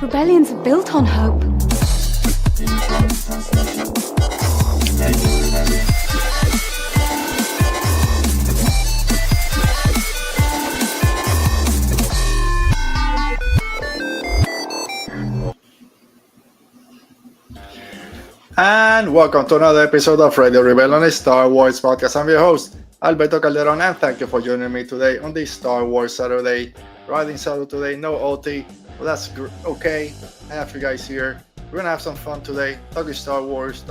Rebellions are built on hope. And welcome to another episode of Radio Rebellion, a Star Wars podcast. I'm your host, Alberto Calderon, and thank you for joining me today on this Star Wars Saturday. Riding solo today, no OT, but that's okay. I have you guys here. We're gonna have some fun today, talking Star Wars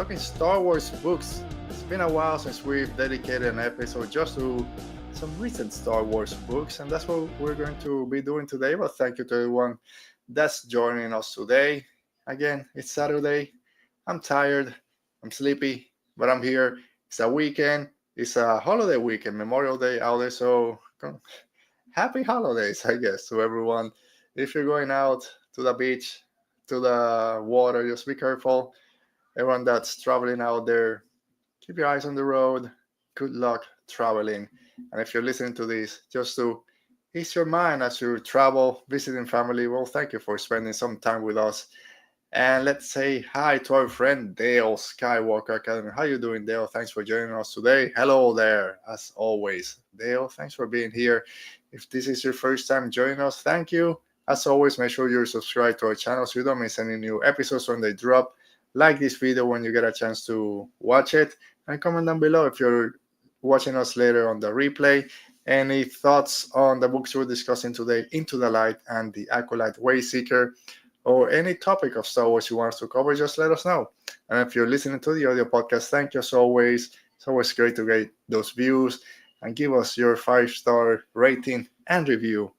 books. It's been a while since we've dedicated an episode just to some recent Star Wars books, and that's what we're going to be doing today. But thank you to everyone that's joining us today. Again, it's Saturday. I'm tired, I'm sleepy, but I'm here. It's a weekend, it's a holiday weekend, Memorial Day out there, so happy holidays, I guess, to everyone. If you're going out to the beach, to the water, just be careful. Everyone that's traveling out there, keep your eyes on the road. Good luck traveling. And if you're listening to this, just to ease your mind as you travel, visiting family, well, thank you for spending some time with us. And let's say hi to our friend Dale Skywalker Academy. How you doing, Dale? Thanks for joining us today. Hello there, as always. Dale, thanks for being here. If this is your first time joining us, thank you. As always, make sure you're subscribed to our channel so you don't miss any new episodes when they drop. Like this video when you get a chance to watch it. And comment down below if you're watching us later on the replay. Any thoughts on the books we're discussing today, Into the Light and the Acolyte Wayseeker, or any topic of Star Wars you want us to cover, just let us know. And if you're listening to the audio podcast, thank you as always. It's always great to get those views and give us your 5-star rating and review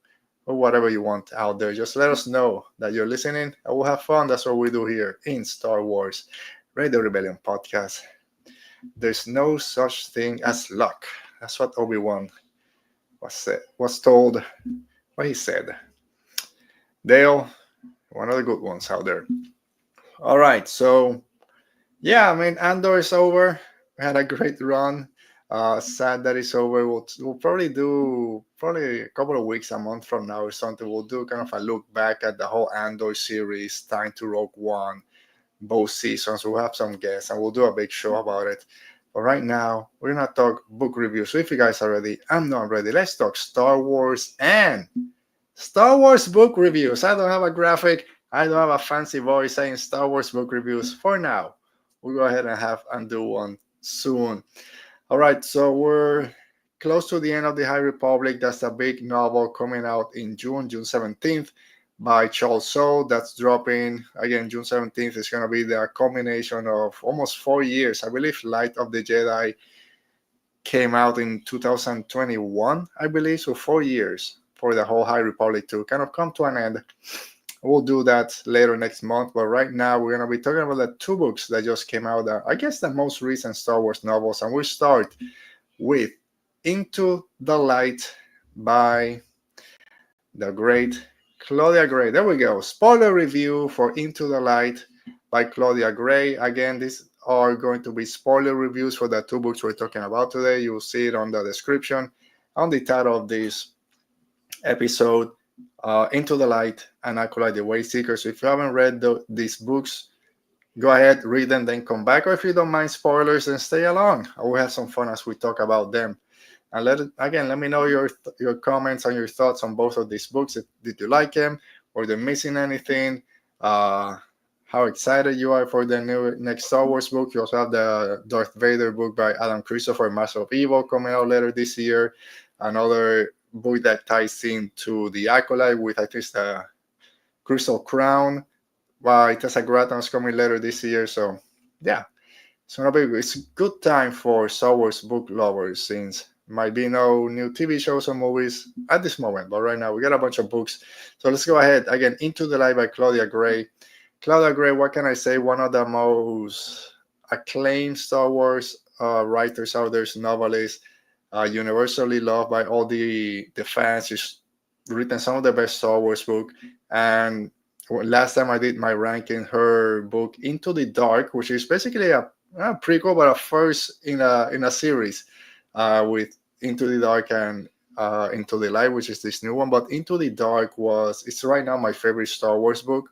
or whatever you want out there. Just let us know that you're listening and we'll have fun. That's what we do here in Star Wars Radio Rebellion podcast. There's no such thing as luck. That's what Obi-Wan was told, what he said. Dale, one of the good ones out there. All right, so yeah, I mean, Andor is over. We had a great run. Sad that it's over. We'll probably do a couple of weeks, a month from now or something. We'll do kind of a look back at the whole Andor series, Time to Rogue One, both seasons. We'll have some guests and we'll do a big show about it. But right now, we're gonna talk book reviews. So if you guys are ready, I'm not ready. Let's talk Star Wars and Star Wars book reviews. I don't have a graphic. I don't have a fancy voice saying Star Wars book reviews for now. We'll go ahead and do one soon. All right, so we're close to the end of the High Republic. That's a big novel coming out in June 17th by Charles Soule. That's dropping, again, June 17th. It's going to be the culmination of almost 4 years. I believe Light of the Jedi came out in 2021, I believe, so 4 years for the whole High Republic to kind of come to an end. We'll do that later next month, but right now we're going to be talking about the 2 books that just came out, I guess the most recent Star Wars novels, and we'll start with Into the Light by the great Claudia Gray. There we go. Spoiler review for Into the Light by Claudia Gray. Again, these are going to be spoiler reviews for the 2 books we're talking about today. You'll see it on the description, on the title of this episode, Into the Light and Acolyte the Wayseeker. So if you haven't read these books, go ahead, read them, then come back. Or if you don't mind spoilers, then stay along. I will have some fun as we talk about them. And let me know your comments and your thoughts on both of these books. Did you like them? Or they're missing anything? How excited you are for the next Star Wars book. You also have the Darth Vader book by Adam Christopher, Master of Evil, coming out later this year. Another book that ties into the Acolyte with, I think, the Crystal Crown by Tessa Gratton is coming later this year. So yeah, it's a good time for Star Wars book lovers, since might be no new TV shows or movies at this moment, but right now we got a bunch of books. So let's go ahead. Again, Into the Light by Claudia Gray. Claudia Gray, what can I say? One of the most acclaimed Star Wars writers out there, novelist, universally loved by all the fans. She's written some of the best Star Wars books. And last time I did my ranking, her book Into the Dark, which is basically a prequel, but a first in a series with Into the Dark and Into the Light, which is this new one. But Into the Dark it's right now my favorite Star Wars book.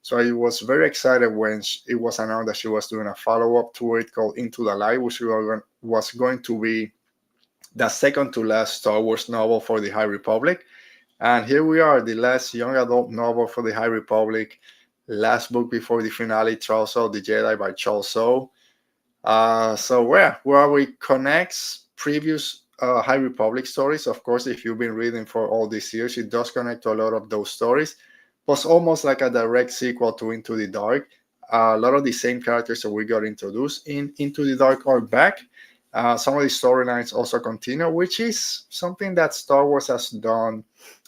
So I was very excited when it was announced that she was doing a follow-up to it called Into the Light, which was going to be the second to last Star Wars novel for the High Republic. And here we are, the last young adult novel for the High Republic, last book before the finale, Trials of the Jedi by Charles Soule. Where we connects previous High Republic stories. Of course, if you've been reading for all these years, it does connect to a lot of those stories. But it's almost like a direct sequel to Into the Dark. A lot of the same characters that we got introduced in Into the Dark are back. Some of the storylines also continue, which is something that Star Wars has done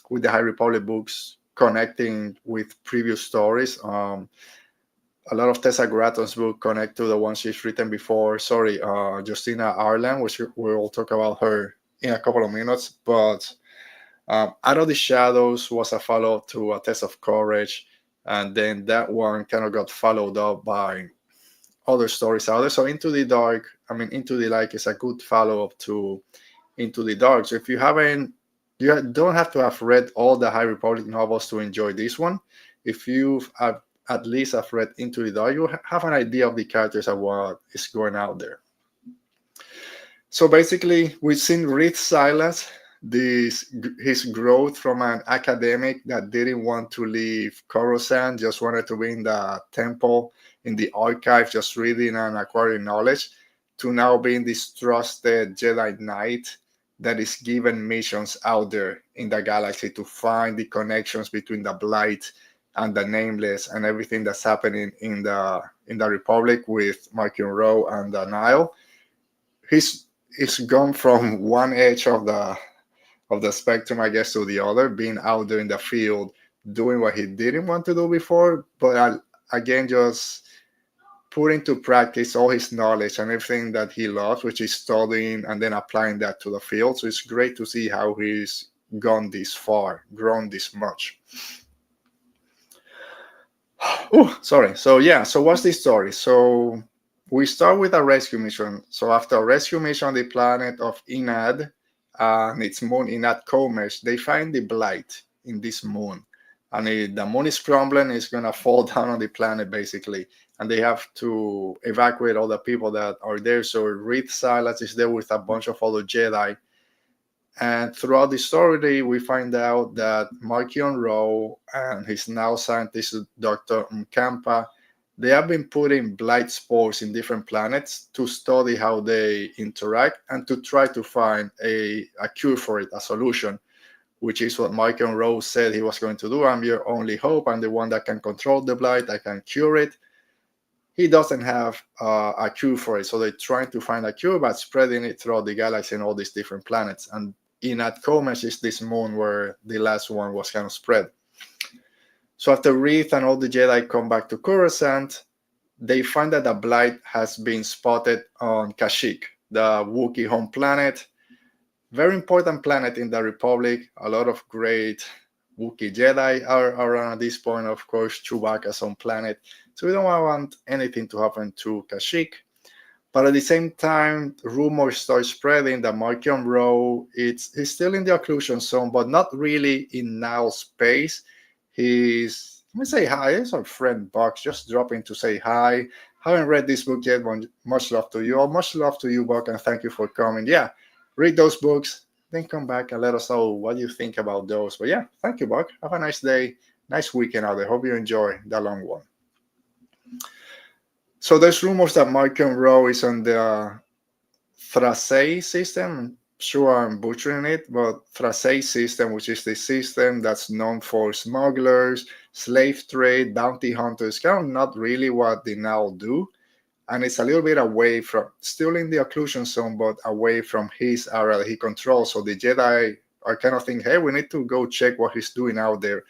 with the High Republic books, connecting with previous stories. A lot of Tessa Gratton's book connect to the ones she's written before. Justina Ireland, which we'll talk about her in a couple of minutes. But Out of the Shadows was a follow-up to A Test of Courage. And then that one kind of got followed up by other stories out there. So Into the Light is a good follow-up to Into the Dark. So if you don't have to have read all the High Republic novels to enjoy this one. If you at least have read Into the Dark, you have an idea of the characters and what is going out there. So basically, we've seen Reath Silas, his growth from an academic that didn't want to leave Coruscant, just wanted to be in the temple, in the archive, just reading and acquiring knowledge, to now being this trusted Jedi Knight that is given missions out there in the galaxy to find the connections between the Blight and the Nameless and everything that's happening in the Republic with Mkampa Rwoh and the Nihil. He's gone from one edge of the spectrum, I guess, to the other, being out there in the field, doing what he didn't want to do before, but again, just put into practice all his knowledge and everything that he loves, which is studying and then applying that to the field. So it's great to see how he's gone this far, grown this much. Oh, sorry. So what's the story? So we start with a rescue mission. So after a rescue mission, the planet of Inad and its moon, Inad Cohmac, they find the blight in this moon. And the moon is crumbling, it's going to fall down on the planet, basically. And they have to evacuate all the people that are there. So Reath Silas is there with a bunch of other Jedi. And throughout the story, we find out that Mkampa Rwoh and his now scientist, Dr. Mkampa, they have been putting blight spores in different planets to study how they interact and to try to find a cure for it, a solution, which is what Mkampa Rwoh said he was going to do. I'm your only hope. I'm the one that can control the blight. I can cure it. He doesn't have a cure for it. So they're trying to find a cure, but spreading it throughout the galaxy and all these different planets. And Inad Cohmac is this moon where the last one was kind of spread. So after Reath and all the Jedi come back to Coruscant, they find that the blight has been spotted on Kashyyyk, the Wookiee home planet. Very important planet in the Republic. A lot of great Wookiee Jedi are around at this point. Of course, Chewbacca's home planet. So we don't want anything to happen to Kashyyyk. But at the same time, rumors start spreading that Mkampa Rwoh he's still in the occlusion zone, but not really in now space. Let me say hi. It's our friend Buck, just dropping to say hi. Haven't read this book yet, but much love to you. All much love to you, Buck, and thank you for coming. Yeah, read those books, then come back and let us know what you think about those. But yeah, thank you, Buck. Have a nice day, nice weekend out there. Hope you enjoy the long one. So there's rumors that Mkampa Rwoh is on the Thrasei system. Sure, I'm butchering it, but Thrasei system, which is the system that's known for smugglers, slave trade, bounty hunters, kind of not really what they now do. And it's a little bit away from, still in the occlusion zone, but away from his area that he controls. So the Jedi are kind of thinking, hey, we need to go check what he's doing out there.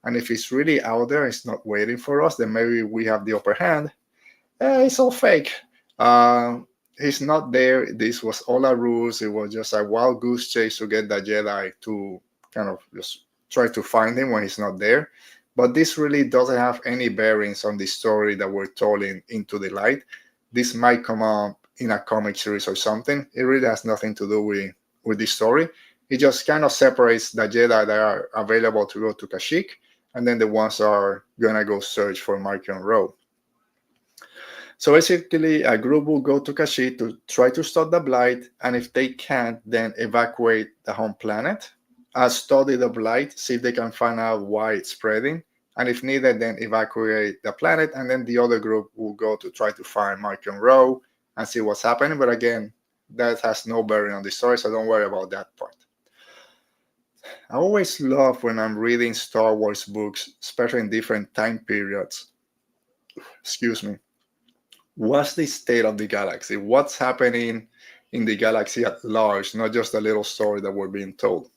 And if he's really out there, it's not waiting for us, then maybe we have the upper hand. It's all fake. He's not there. This was all a ruse. It was just a wild goose chase to get the Jedi to kind of just try to find him when he's not there. But this really doesn't have any bearings on the story that we're told Into the Light. This might come up in a comic series or something. It really has nothing to do with the story. It just kind of separates the Jedi that are available to go to Kashyyyk, and then the ones that are gonna go search for Mkampa Rwoh. So basically, a group will go to Kashyyyk to try to stop the blight, and if they can't, then evacuate the home planet, study the blight, see if they can find out why it's spreading, and if needed, then evacuate the planet, and then the other group will go to try to find Mkampa Rwoh and see what's happening. But again, that has no bearing on the story, so don't worry about that part. I always love when I'm reading Star Wars books, especially in different time periods. Excuse me. What's the state of the galaxy? What's happening in the galaxy at large, not just a little story that we're being told.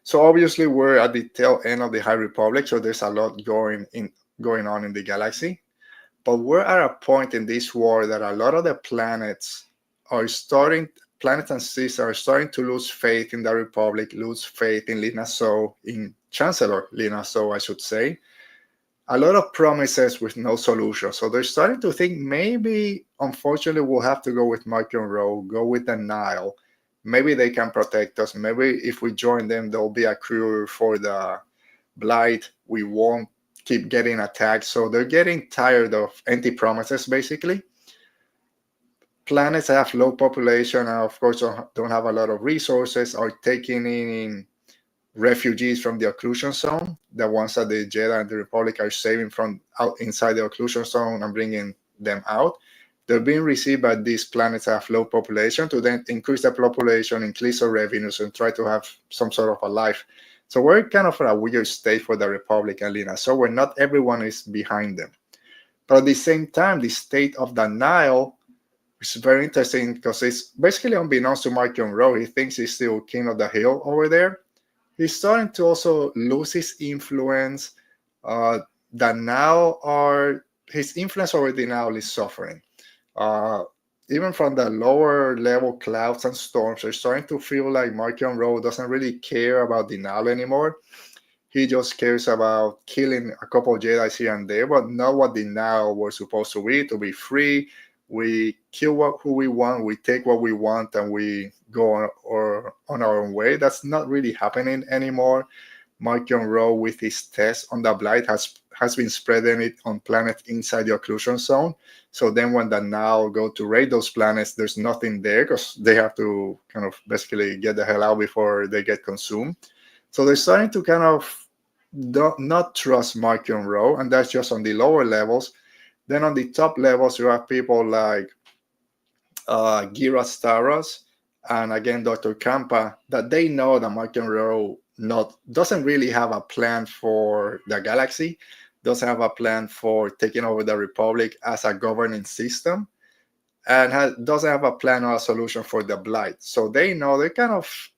So obviously we're at the tail end of the High Republic, so there's a lot going on in the galaxy. But we're at a point in this war that a lot of the planets and cities are starting to lose faith in the Republic, lose faith in Lina Soh, in Chancellor Lina Soh, I should say. A lot of promises with no solution. So they're starting to think maybe, unfortunately, we'll have to go with Mkampa Rwoh, go with the Nihil. Maybe they can protect us. Maybe if we join them, there'll be a cure for the blight. We won't keep getting attacked. So they're getting tired of empty promises, basically. Planets that have low population and, of course, don't have a lot of resources are taking in refugees from the occlusion zone, the ones that the Jedi and the Republic are saving from out inside the occlusion zone and bringing them out. They're being received by these planets that have low population to then increase the population, increase the revenues, and try to have some sort of a life. So we're kind of in a weird state for the Republic and Lina, so where not everyone is behind them. But at the same time, the state of the Nihil is very interesting because it's basically unbeknownst to Mkampa Rwoh. He thinks he's still king of the hill over there. He's starting to also lose his influence. His influence over the Nihil is suffering. Even from the lower level clouds and storms, they're starting to feel like Mkampa Rwoh doesn't really care about the Nihil anymore. He just cares about killing a couple of Jedi here and there, but not what the Nihil were supposed to be free. We kill who we want, we take what we want, and we go on our own way. That's not really happening anymore. Mkampa Rwoh, with his test on the blight, has been spreading it on planets inside the occlusion zone. So then when the Nihil go to raid those planets, there's nothing there because they have to kind of basically get the hell out before they get consumed. So they're starting to kind of not trust Mkampa Rwoh, and that's just on the lower levels. Then on the top levels, you have people like Gira Staros and again Dr. Mkampa, that they know that Mkampa Rwoh doesn't really have a plan for the galaxy, doesn't have a plan for taking over the Republic as a governing system, and doesn't have a plan or a solution for the blight. So they know they kind of,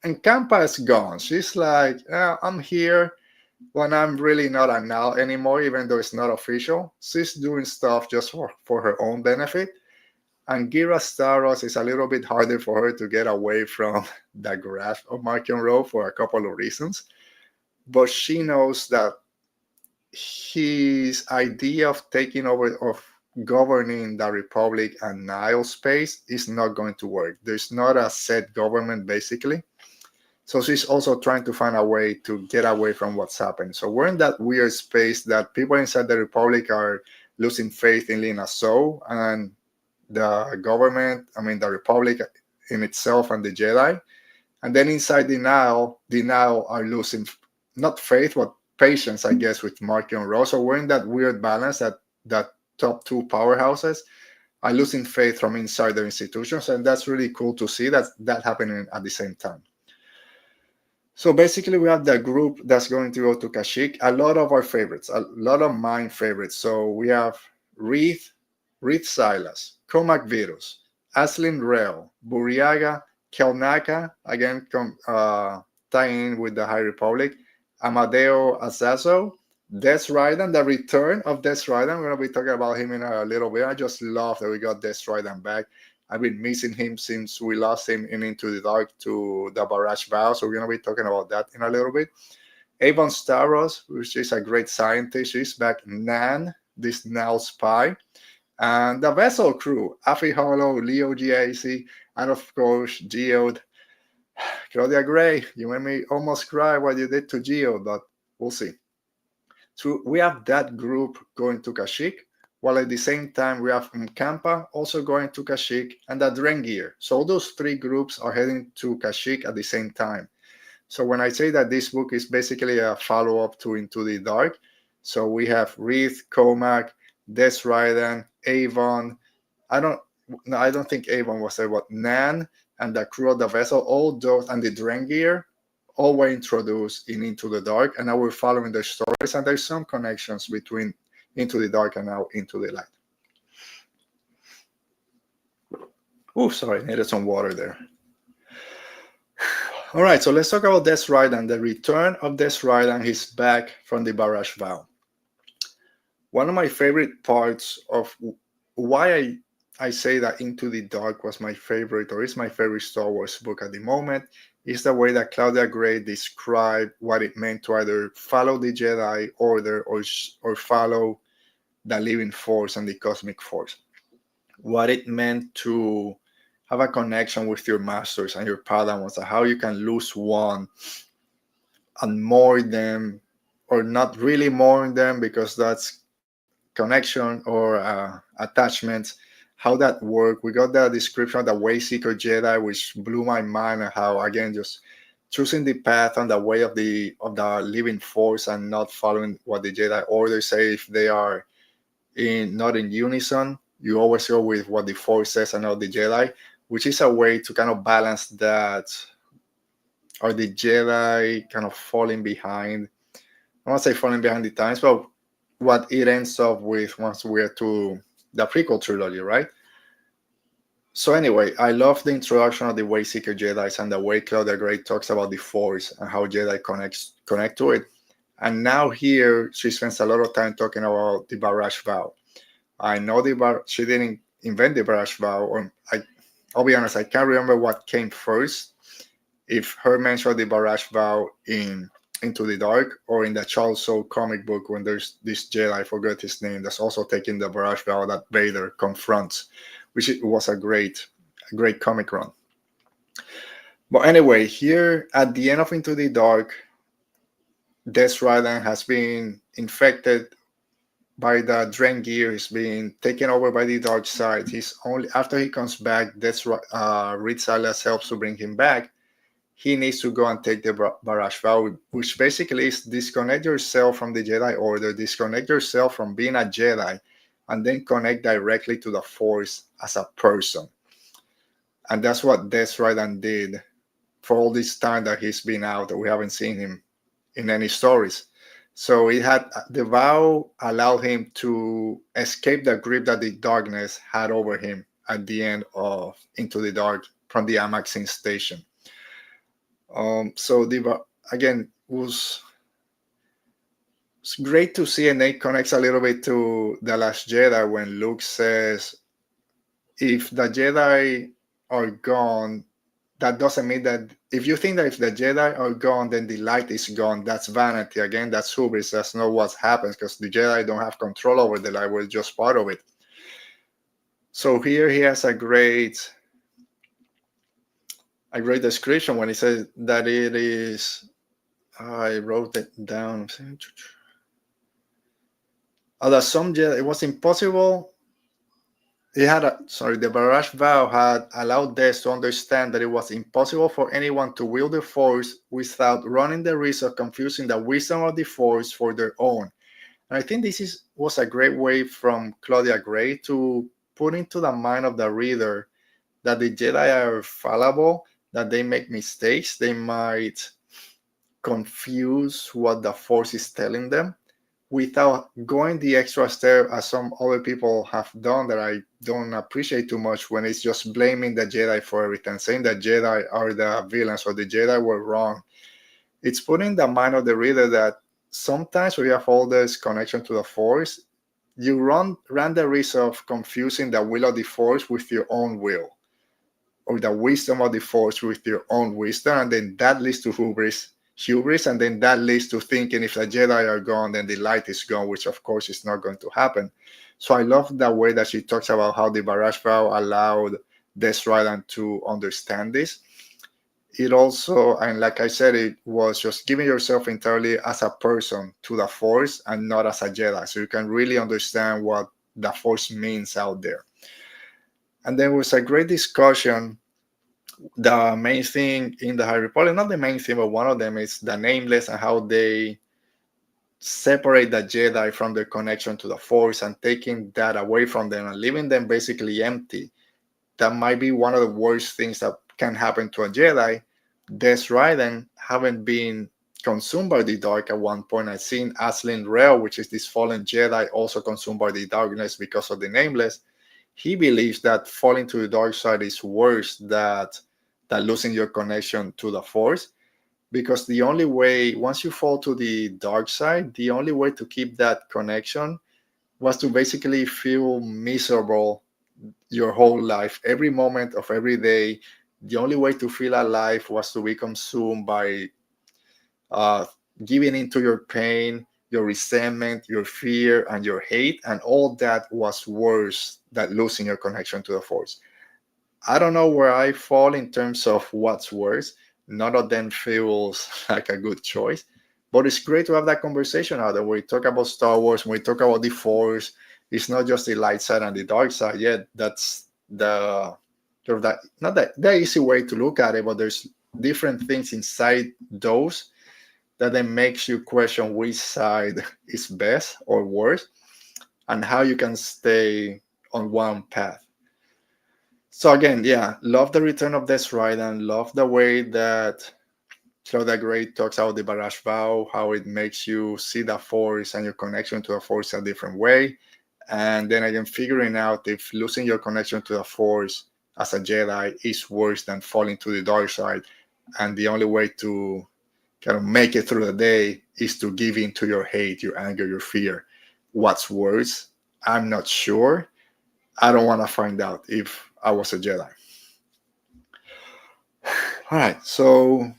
and Mkampa is gone. She's like, I'm here when I'm really not a Nihil anymore, even though it's not official. She's doing stuff just for her own benefit. And Gira Staros is a little bit harder for her to get away from the grasp of Mkampa Rwoh for a couple of reasons. But she knows that his idea of taking over, of governing the Republic and Nihil space is not going to work. There's not a set government, basically. So she's also trying to find a way to get away from what's happening. So we're in that weird space that people inside the Republic are losing faith in Lina Soh and the government, the Republic in itself and the Jedi. And then inside the Nihil are losing not faith, but patience, I guess, with Mkampa Rwoh. So we're in that weird balance that top two powerhouses are losing faith from inside their institutions. And that's really cool to see that happening at the same time. So basically, we have the group that's going to go to Kashyyyk. A lot of our favorites, a lot of mine favorites. So we have Reath Silas, Cohmac Vitus, Aslin Rel, Buriaga, Kelnaka, again tying in with the High Republic, Amadeo Azazo, Des Ryden, the return of Des Ryden. We're going to be talking about him in a little bit. I just love that we got Des Ryden back. I've been missing him since we lost him in Into the Dark to the Barrage Vow, so we're going to be talking about that in a little bit. Avon Staros, which is a great scientist, she's back. Nan, this Nihil spy. And the Vessel crew, Afi Hollow, Leo GAC, and of course, Geode. Claudia Gray, you made me almost cry what you did to Geo, but we'll see. So we have that group going to Kashyyyk, while at the same time we have Mkampa also going to Kashyyyk and the Drengir. So those three groups are heading to Kashyyyk at the same time. So when I say that this book is basically a follow-up to Into the Dark, so we have Reath, Cohmac, Desraiden, Avon. I don't think Avon was there, but Nan and the crew of the vessel, all those, and the Drengir, all were introduced in Into the Dark, and now we're following their stories, and there's some connections between Into the Dark and now Into the Light. Oh, sorry, needed some water there. All right, so let's talk about Desraiden, the return of Desraiden. He's back from the Barrage Vow. One of my favorite parts of why I say that Into the Dark was my favorite, or is my favorite Star Wars book at the moment, is the way that Claudia Gray described what it meant to either follow the Jedi Order or follow the Living Force and the Cosmic Force. What it meant to have a connection with your masters and your Padawans, and how you can lose one and mourn them, or not really mourn them because that's connection or attachment. How that worked. We got the description of the Wayseeker Jedi, which blew my mind, and how, again, just choosing the path and the way of the Living Force and not following what the Jedi Order say. If they are not in unison, you always go with what the Force says and not the Jedi, which is a way to kind of balance that, or the Jedi kind of falling behind. I won't say falling behind the times, but what it ends up with once we're to the prequel trilogy, right? So anyway, I love the introduction of the Wayseeker Jedi and the way Claudia Gray talks about the Force and how Jedi connect to it. And now here, she spends a lot of time talking about the Barrage Vow. I know she didn't invent the Barrage Vow, or I'll be honest, I can't remember what came first, if her mention of the Barrage Vow in Into the Dark, or in the Charles Soule comic book, when there's this Jedi, I forget his name, that's also taking the Barrage Vow that Vader confronts, which was a great comic run. But anyway, here at the end of Into the Dark, Desraiden has been infected by the Drengir. He's being taken over by the dark side. He's only after he comes back, Reath Silas helps to bring him back. He needs to go and take the Barrage Vow, which basically is disconnect yourself from the Jedi Order, disconnect yourself from being a Jedi, and then connect directly to the Force as a person. And that's what Desraiden did for all this time that he's been out, that we haven't seen him in any stories. So the vow allowed him to escape the grip that the darkness had over him at the end of Into the Dark from the Amaxine station. So again, it's great to see, and it connects a little bit to The Last Jedi when Luke says, if the Jedi are gone, that doesn't mean that if you think that if the Jedi are gone, then the light is gone, that's vanity. Again, that's hubris. That's not what happens, because the Jedi don't have control over the light. We're just part of it. So here he has a great description when he says that it is, I wrote it down. That some Jedi, it was impossible. The Barrage Vow had allowed Des to understand that it was impossible for anyone to wield the Force without running the risk of confusing the wisdom of the Force for their own. And I think this was a great way from Claudia Gray to put into the mind of the reader that the Jedi are fallible, that they make mistakes, they might confuse what the Force is telling them, without going the extra step as some other people have done that I don't appreciate too much, when it's just blaming the Jedi for everything, saying that Jedi are the villains or the Jedi were wrong. It's putting the mind of the reader that sometimes when you have all this connection to the Force, you run the risk of confusing the will of the Force with your own will, or the wisdom of the Force with your own wisdom, and then that leads to hubris, and then that leads to thinking if the Jedi are gone, then the light is gone, which of course is not going to happen. So I love the way that she talks about how the Barrage Vow allowed Desraiden to understand this. it also, and like I said, it was just giving yourself entirely as a person to the Force and not as a Jedi, so you can really understand what the Force means out there. And there was a great discussion. The main thing in the High Republic, not the main thing, but one of them is the Nameless and how they separate the Jedi from their connection to the Force and taking that away from them and leaving them basically empty. That might be one of the worst things that can happen to a Jedi. Des Raiden haven't been consumed by the dark at one point. I've seen Aslin Rel, which is this fallen Jedi, also consumed by the darkness because of the Nameless. He believes that falling to the dark side is worse than losing your connection to the Force, because the only way, once you fall to the dark side, the only way to keep that connection was to basically feel miserable your whole life. Every moment of every day, the only way to feel alive was to be consumed by uh, giving into your pain, your resentment, your fear, and your hate, and all that was worse than losing your connection to the Force. I don't know where I fall in terms of what's worse. None of them feels like a good choice. But it's great to have that conversation out there. When we talk about Star Wars, when we talk about the Force, it's not just the light side and the dark side. Yeah, that's the sort of that, not that the easy way to look at it, but there's different things inside those that then makes you question which side is best or worse and how you can stay on one path. So again, yeah, love the return of Des Raiden, love the way that Claudia Gray talks about the Barrage Vow, how it makes you see the Force and your connection to the Force a different way. And then again, figuring out if losing your connection to the Force as a Jedi is worse than falling to the dark side. And the only way to kind of make it through the day is to give in to your hate, your anger, your fear. What's worse? I'm not sure. I don't want to find out if I was a Jedi. All right, so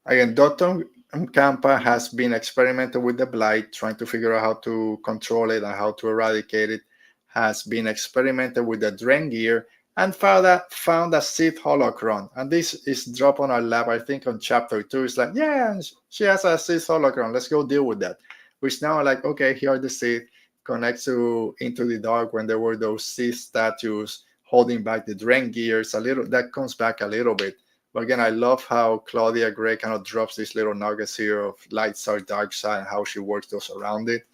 again, Dr. Mkampa has been experimenting with the blight, trying to figure out how to control it and how to eradicate it. Has been experimenting with the Drengir and found a Sith holocron. And this is dropped on our lab, I think, on chapter 2. It's like, yeah, she has a Sith holocron. Let's go deal with that. Which now, like, okay, here are the Sith. Connects to Into the Dark when there were those Sith statues holding back the Drengirs. A little that comes back a little bit. But again, I love how Claudia Gray kind of drops these little nuggets here of light side, dark side, and how she works those around it.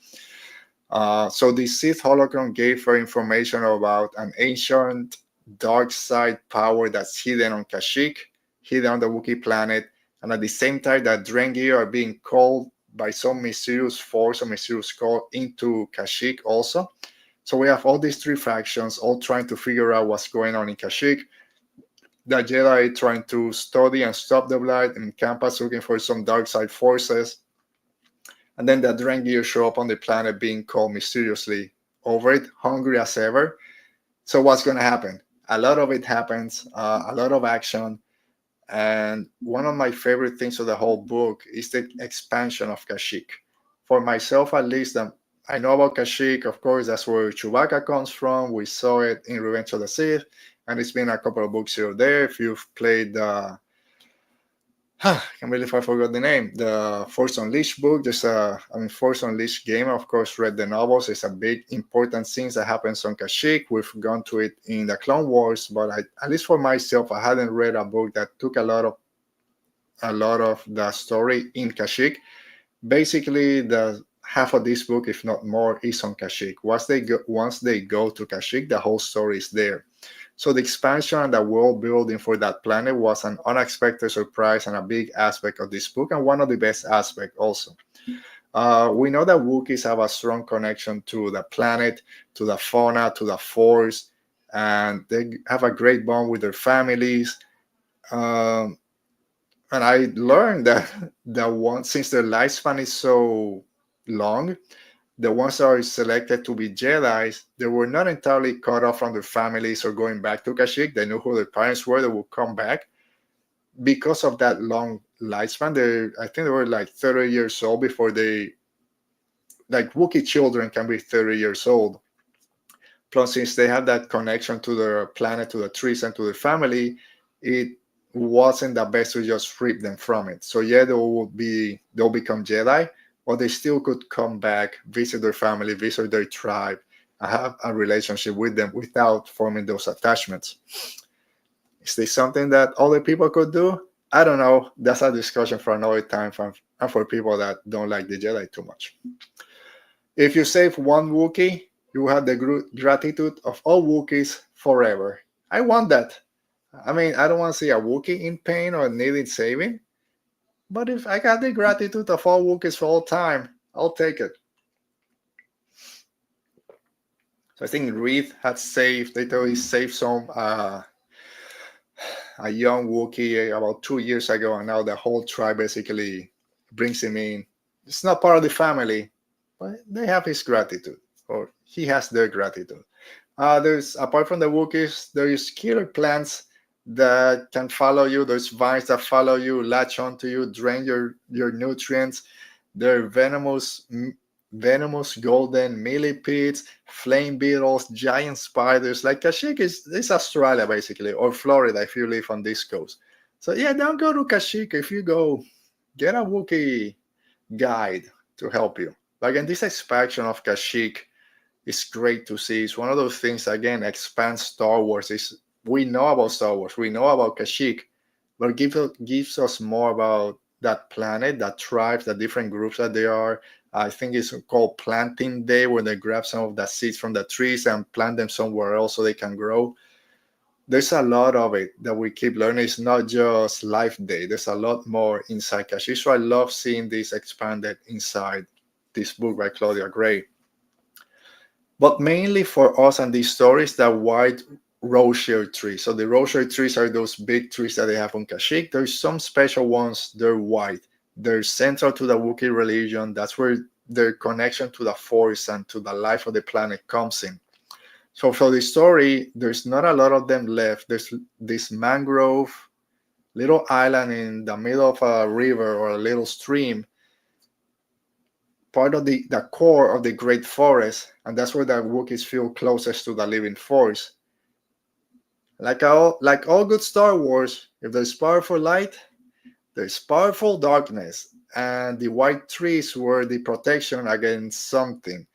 So the Sith hologram gave her information about an ancient dark side power that's hidden on Kashyyyk, hidden on the Wookiee planet, and at the same time that Drengir are being called by some mysterious force or mysterious call into Kashyyyk also. So we have all these three factions all trying to figure out what's going on in Kashyyyk. The Jedi trying to study and stop the blight, and Mkampa's looking for some dark side forces. And then the Drengir show up on the planet being called mysteriously over it, hungry as ever. So what's going to happen? A lot of it happens, a lot of action. And one of my favorite things of the whole book is the expansion of Kashyyyk. For myself, at least, I know about Kashyyyk. Of course, that's where Chewbacca comes from. We saw it in Revenge of the Sith. And it's been a couple of books here or there. If you've played I can't believe I forgot the name. The Force Unleashed book. There's Force Unleashed game. Of course, read the novels. It's a big important things that happens on Kashyyyk. We've gone to it in the Clone Wars, but at least for myself, I hadn't read a book that took a lot of the story in Kashyyyk. Basically, the half of this book, if not more, is on Kashyyyk. Once they go to Kashyyyk, the whole story is there. So the expansion and the world building for that planet was an unexpected surprise and a big aspect of this book, and one of the best aspects also. We know that Wookiees have a strong connection to the planet, to the fauna, to the Force, and they have a great bond with their families. And I learned that since their lifespan is so long, the ones that are selected to be Jedi, they were not entirely cut off from their families or going back to Kashyyyk. They knew who their parents were. They would come back because of that long lifespan. I think they were like 30 years old before like Wookiee children can be 30 years old. Plus, since they have that connection to their planet, to the trees, and to the family, it wasn't the best to just rip them from it. So yeah, they'll become Jedi, but they still could come back, visit their family, visit their tribe, and have a relationship with them without forming those attachments. Is this something that other people could do? I don't know. That's a discussion for another time and for people that don't like the Jedi too much. If you save one Wookiee, you have the gratitude of all Wookiees forever. I want that. I mean, I don't want to see a Wookiee in pain or needing saving, but if I got the gratitude of all Wookiees for all time, I'll take it. So I think Reath had saved, they thought he saved some a young Wookiee about 2 years ago, and now the whole tribe basically brings him in. It's not part of the family, but they have his gratitude, or he has their gratitude. There's, apart from the Wookiees, there is killer plants that can follow you. There's vines that follow you, latch onto you, drain your nutrients. There are venomous golden millipedes, flame beetles, giant spiders. Like Kashyyyk is Australia basically, or Florida if you live on this coast. So yeah, don't go to Kashyyyk. If you go, get a Wookiee guide to help you. Like in this expansion of Kashyyyk, it's great to see. It's one of those things, again, expands Star Wars. We know about Star Wars, we know about Kashyyyk, but it gives us more about that planet, that tribes, the different groups that they are. I think it's called Planting Day, where they grab some of the seeds from the trees and plant them somewhere else so they can grow. There's a lot of it that we keep learning. It's not just Life Day. There's a lot more inside Kashyyyk. So I love seeing this expanded inside this book by Claudia Gray. But mainly for us and these stories, the white rosehare trees. So the rosehare trees are those big trees that they have on Kashyyyk. There's some special ones, they're white. They're central to the Wookiee religion. That's where their connection to the Force and to the life of the planet comes in. So for the story, there's not a lot of them left. There's this mangrove little island in the middle of a river or a little stream, part of the core of the great forest, and that's where the Wookiees feel closest to the living Force. Like all good Star Wars, if there's powerful light, there's powerful darkness, and the white trees were the protection against something.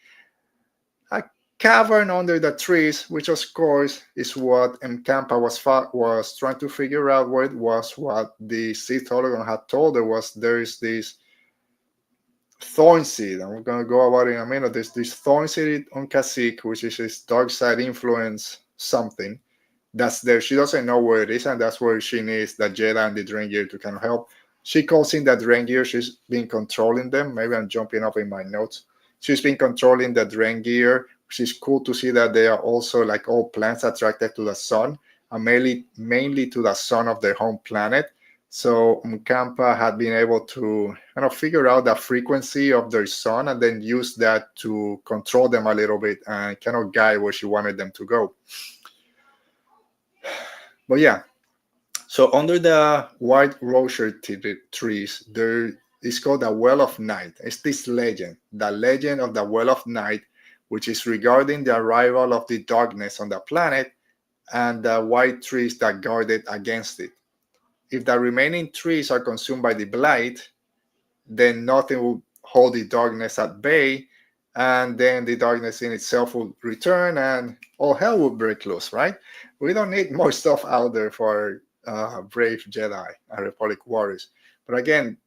A cavern under the trees, which of course is what Mkampa was trying to figure out what it was. What the Sith hologram had told her was there's this thorn seed, and we're going to go about it in a minute. There's this thorn seed on Kashyyyk, which is this dark side influence something that's there. She doesn't know where it is, and that's where she needs the Jedi and the Drengir to kind of help. She calls in the Drengir. She's been controlling them. Maybe I'm jumping up in my notes. She's been controlling the Drengir, which is cool to see that they are also, like all plants, attracted to the sun, and mainly to the sun of their home planet. So Mkampa had been able to kind of figure out the frequency of their sun and then use that to control them a little bit and kind of guide where she wanted them to go. But yeah, so under the white rosehare trees, there is called the Well of Night. It's this legend, the legend of the Well of Night, which is regarding the arrival of the darkness on the planet and the white trees that guarded against it. If the remaining trees are consumed by the blight, then nothing will hold the darkness at bay, and then the darkness in itself will return and all hell will break loose, right? We don't need more stuff out there for brave Jedi and Republic warriors. But again,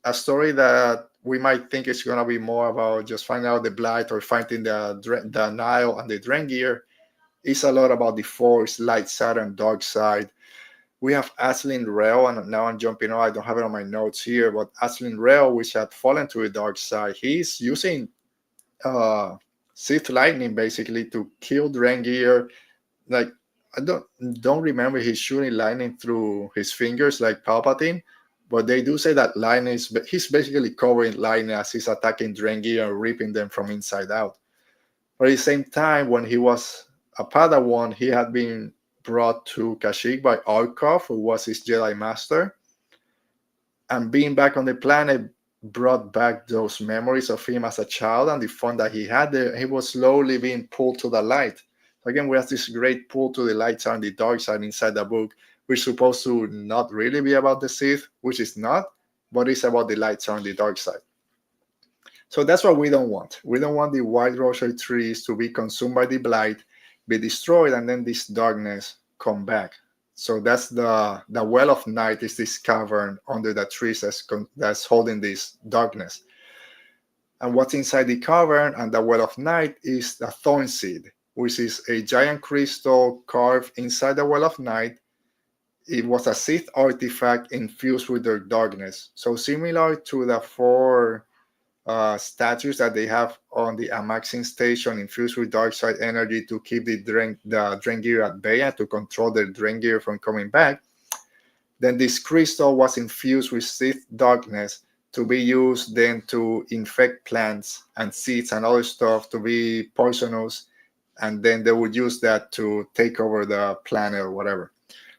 a story that we might think is going to be more about just finding out the blight or fighting the Nihil and the Drengir is a lot about the Force, light side and dark side. We have Aslin Rwoh, and now I'm jumping on. I don't have it on my notes here, but Aslin Rwoh, which had fallen to the dark side, he's using Sith lightning basically to kill Drengir. Like, I don't remember he's shooting lightning through his fingers like Palpatine, but they do say that lightning he's basically covering lightning as he's attacking Drengir and ripping them from inside out. But at the same time, when he was a Padawan, he had been brought to Kashyyyk by Arkov, who was his Jedi Master, and being back on the planet brought back those memories of him as a child and the fun that he had there. He was slowly being pulled to the light. So again, we have this great pull to the light side and the dark side inside the book. which is supposed to not really be about the Sith, which is not, but it's about the light side and the dark side. So that's what we don't want. We don't want the white rosary trees to be consumed by the blight, be destroyed, and then this darkness come back. So that's the Well of Night is this cavern under the trees that's holding this darkness. And what's inside the cavern and the Well of Night is the thorn seed, which is a giant crystal carved inside the Well of Night. It was a Sith artifact infused with the darkness. So similar to the four statues that they have on the Amaxine station, infused with dark side energy to keep the Drengir at bay and to control the Drengir from coming back. Then this crystal was infused with Sith darkness to be used then to infect plants and seeds and other stuff to be poisonous, and then they would use that to take over the planet or whatever.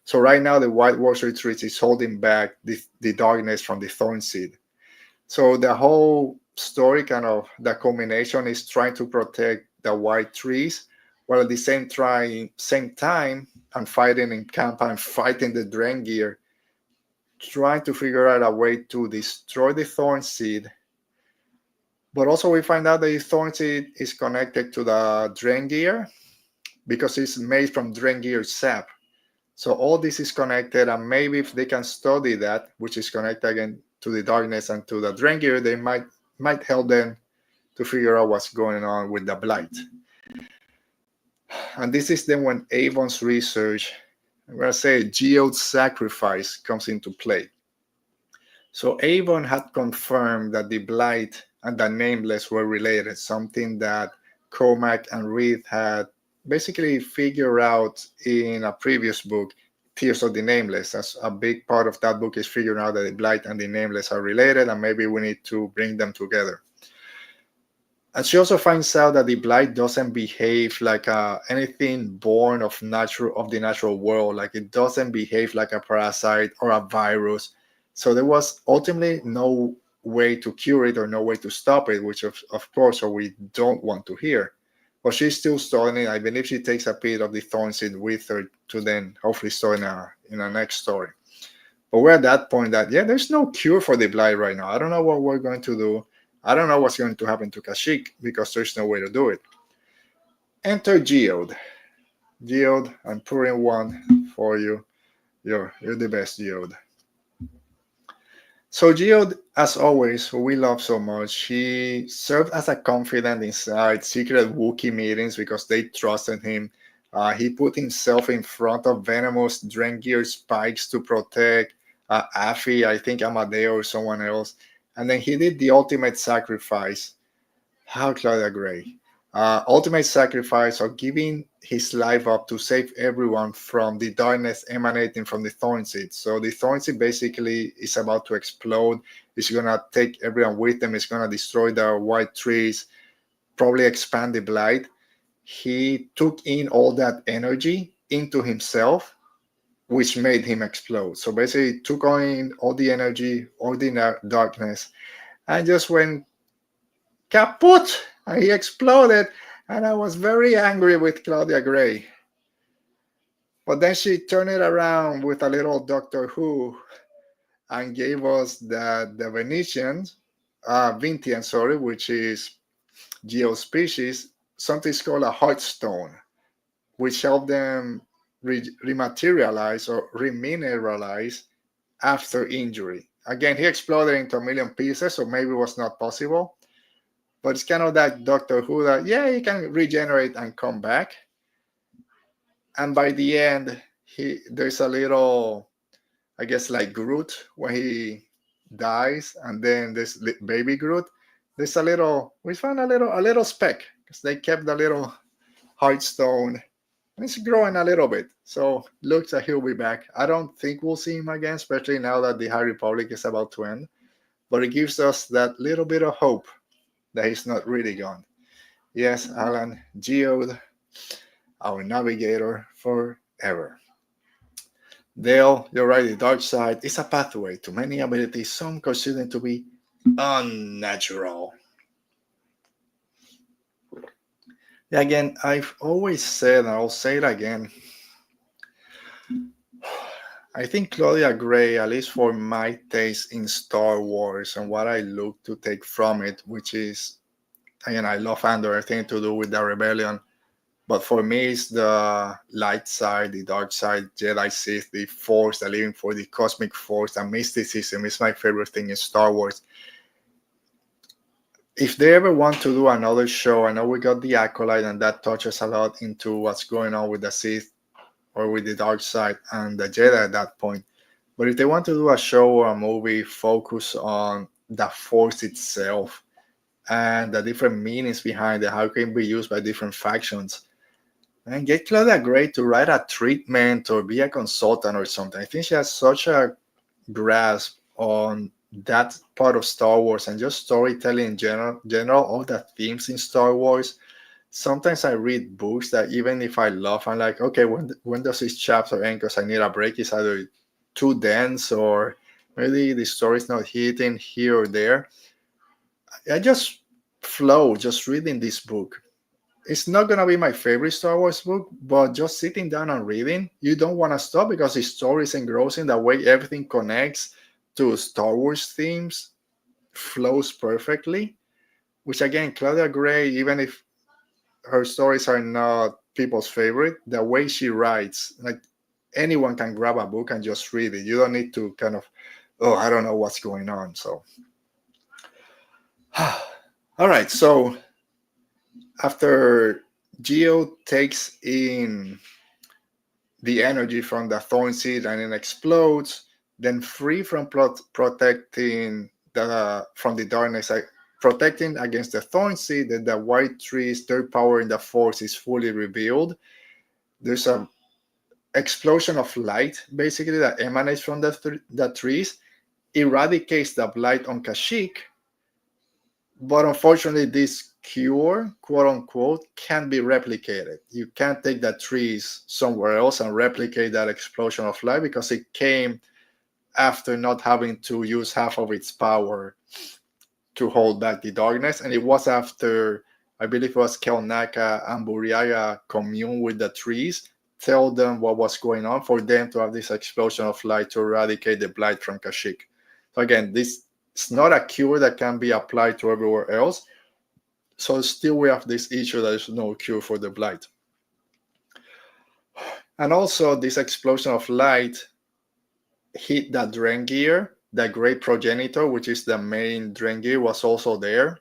So right now the white rosary tree is holding back the darkness from the thorn seed. So the whole story, kind of the culmination, is trying to protect the white trees, while at the same time and fighting in Mkampa and fighting the Drengir, trying to figure out a way to destroy the thorn seed. But also we find out that the thorn seed is connected to the Drengir because it's made from Drengir sap. So all this is connected, and maybe if they can study that, which is connected again to the darkness and to the Drengir, they might help them to figure out what's going on with the blight. And this is then when Avon's research, I'm going to say Geode's sacrifice, comes into play. So Avon had confirmed that the blight and the nameless were related, something that Cohmac and Reath had basically figured out in a previous book, Tears of the Nameless. As a big part of that book is figuring out that the blight and the nameless are related, and maybe we need to bring them together. And she also finds out that the blight doesn't behave like anything born of the natural world. Like it doesn't behave like a parasite or a virus. So there was ultimately no way to cure it or no way to stop it, which of course we don't want to hear. But she's still studying it. I believe she takes a bit of the thorn seed with her to then hopefully store in a next story. But we're at that point that, there's no cure for the blight right now. I don't know what we're going to do. I don't know what's going to happen to Kashyyyk because there's no way to do it. Enter Geode. Geode, I'm pouring one for you. You're the best, Geode. So Geode, as always, who we love so much, she served as a confidant inside secret Wookiee meetings because they trusted him. He put himself in front of venomous Drengir spikes to protect Afi, I think Amadeo or someone else. And then he did the ultimate sacrifice. How Claudia Gray. Ultimate sacrifice of giving his life up to save everyone from the darkness emanating from the thorn seed. So the thorn seed basically is about to explode. It's going to take everyone with them. It's going to destroy the white trees, probably expand the blight. He took in all that energy into himself, which made him explode. So basically he took in all the energy, all the darkness, and just went kaput, and he exploded. And I was very angry with Claudia Gray. But then she turned it around with a little Doctor Who and gave us the Vintian, which is geospecies, something's called a heartstone, which helped them rematerialize or remineralize after injury. Again, he exploded into a million pieces, so maybe it was not possible. But it's kind of that Doctor Who that, he can regenerate and come back. And by the end, there's a little, I guess, like Groot when he dies, and then this baby Groot. We found a little speck because they kept the little heartstone, and it's growing a little bit. So looks like he'll be back. I don't think we'll see him again, especially now that the High Republic is about to end. But it gives us that little bit of hope that he's not really gone. Yes, Alan, Geode, our navigator forever. Dale, you're right, the dark side is a pathway to many abilities some consider to be unnatural. Again, I've always said, and I'll say it again, I think Claudia Gray, at least for my taste in Star Wars and what I look to take from it, which is, again, I love Andor, everything to do with the rebellion. But for me, it's the light side, the dark side, Jedi Sith, the Force, the living for the cosmic force, and mysticism is my favorite thing in Star Wars. If they ever want to do another show, I know we got the Acolyte, and that touches a lot into what's going on with the Sith or with the dark side and the Jedi at that point. But if they want to do a show or a movie focus on the Force itself and the different meanings behind it, how it can be used by different factions, and get Claudia Gray to write a treatment or be a consultant or something. I think she has such a grasp on that part of Star Wars and just storytelling in general, all the themes in Star Wars. Sometimes I read books that even if I love, I'm like, okay, when does this chapter end? Because I need a break. It's either too dense or maybe the story's not hitting here or there. I just flow just reading this book. It's not gonna be my favorite Star Wars book, but just sitting down and reading, you don't want to stop because the story is engrossing. The way everything connects to Star Wars themes flows perfectly. Which again, Claudia Gray, even if her stories are not people's favorite, the way she writes, like anyone can grab a book and just read it. You don't need to kind of, oh, I don't know what's going on. So, all right. So after Geo takes in the energy from the thorn seed and it explodes, then free from protecting from the darkness, protecting against the thorn seed, that the white tree's third power in the force is fully revealed. There's a explosion of light basically that emanates from the trees, eradicates the blight on Kashyyyk, but unfortunately this cure, quote unquote, can't be replicated. You can't take the trees somewhere else and replicate that explosion of light because it came after not having to use half of its power to hold back the darkness, and it was after, I believe it was Kelnaka and Buriaga commune with the trees, tell them what was going on for them to have this explosion of light to eradicate the blight from Kashyyyk. So again, this is not a cure that can be applied to everywhere else. So still we have this issue that there's no cure for the blight. And also this explosion of light hit the Drengir, the great progenitor, which is the main Drengir, was also there.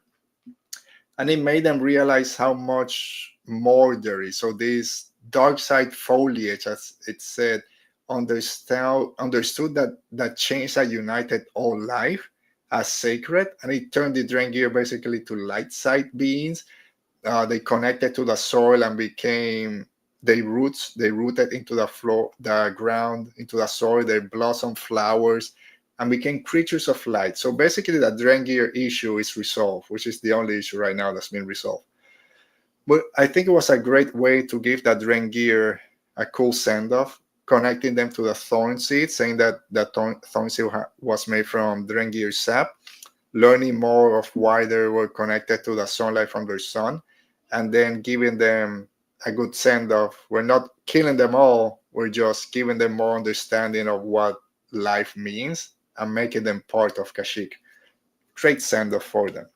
And it made them realize how much more there is. So this dark side foliage, as it said, understood that change that united all life as sacred, and it turned the Drengir basically to light side beings. They connected to the soil and became they rooted into the floor, the ground, into the soil. They blossomed flowers and became creatures of light. So basically the Drengir issue is resolved, which is the only issue right now that's been resolved. But I think it was a great way to give the Drengir a cool send-off, connecting them to the thorn seed, saying that the thorn seed was made from Drengir sap, learning more of why they were connected to the sunlight from their son, and then giving them a good send-off. We're not killing them all, we're just giving them more understanding of what life means and making them part of Kashyyyk. Great send-off for them.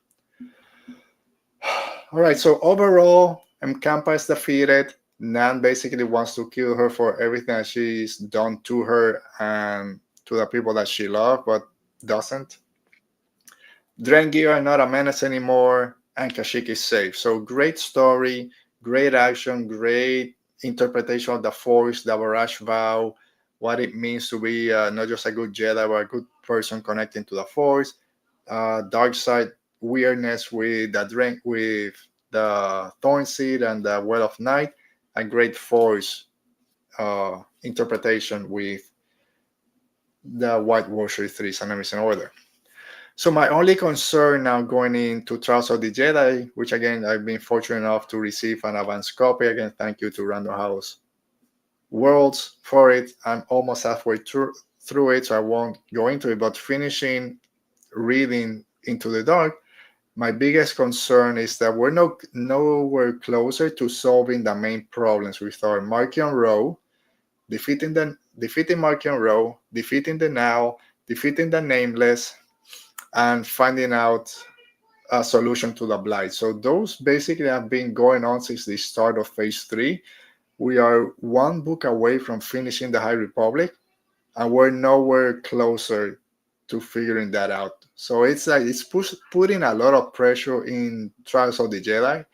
All right, so overall, Mkampa is defeated. Nan basically wants to kill her for everything that she's done to her and to the people that she loved, but doesn't. Drengir are not a menace anymore, and Kashyyyk is safe. So great story, great action, great interpretation of the Force, the Barrage Vow, what it means to be not just a good Jedi, but a good person connecting to the Force. Dark side weirdness with the Thorn Seed and the Well of Night, and great Force interpretation with the White Warrior 3 Enemies in Order. So my only concern now going into Trials of the Jedi, which again I've been fortunate enough to receive an advanced copy. Again, thank you to Random House Worlds for it. I'm almost halfway through it, so I won't go into it. But finishing reading Into the Dark, my biggest concern is that we're nowhere closer to solving the main problems with our Markian Rwoh, defeating defeating Markian Rwoh, defeating the Now, defeating the Nameless, and finding out a solution to the blight. So those basically have been going on since the start of Phase 3. We are one book away from finishing the High Republic, and we're nowhere closer to figuring that out. So it's like it's putting a lot of pressure in Trials of the Jedi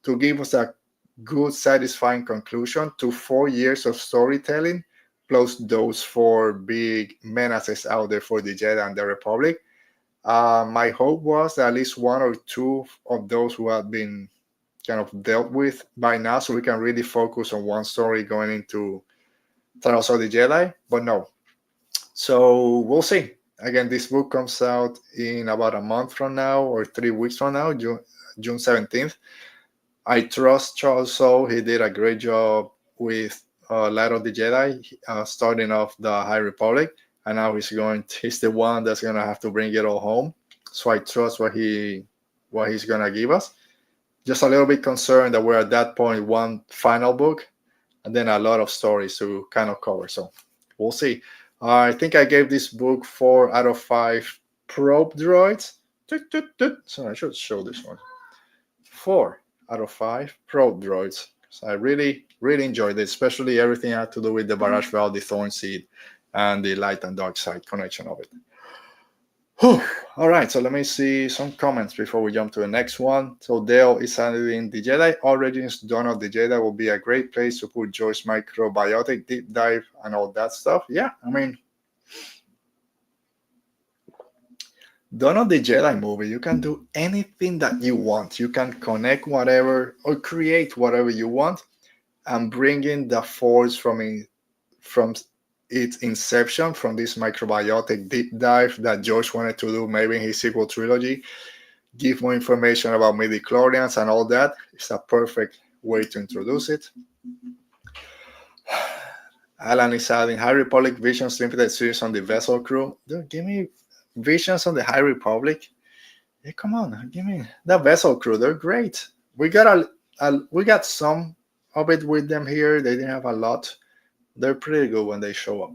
to give us a good, satisfying conclusion to 4 years of storytelling, plus those 4 big menaces out there for the Jedi and the Republic. My hope was that at least 1 or 2 of those who have been kind of dealt with by now, so we can really focus on one story going into Trials of the Jedi. But no. So we'll see. Again, this book comes out in about a month from now or 3 weeks from now, June 17th. I trust Charles Soule. He did a great job with Light of the Jedi, starting off the High Republic, and now he's the one that's gonna have to bring it all home. So I trust what he's gonna give us. Just a little bit concerned that we're at that point, one final book, and then a lot of stories to kind of cover. So we'll see. I think I gave this book 4 out of 5 probe droids. So I should show this one. 4 out of 5 probe droids. So I really, really enjoyed it, especially everything had to do with the Barrage Valve, the Thorn Seed, and the light and dark side connection of it. Whew. All right, so let me see some comments before we jump to the next one. So Dale is adding, the Jedi Origins Dawn of the Jedi will be a great place to put Joy's microbiotic deep dive and all that stuff. Yeah, I mean, Dawn of the Jedi movie, you can do anything that you want. You can connect whatever or create whatever you want, and bring in the Force from its inception, from this microbiotic deep dive that George wanted to do maybe in his sequel trilogy, give more information about midi-chlorians and all that. It's a perfect way to introduce it. Alan is adding High Republic Visions limited series on the Vessel crew. Dude, give me Visions on the High Republic. Yeah, come on, give me the Vessel crew. They're great. We got some of it with them here. They didn't have a lot. They're pretty good when they show up.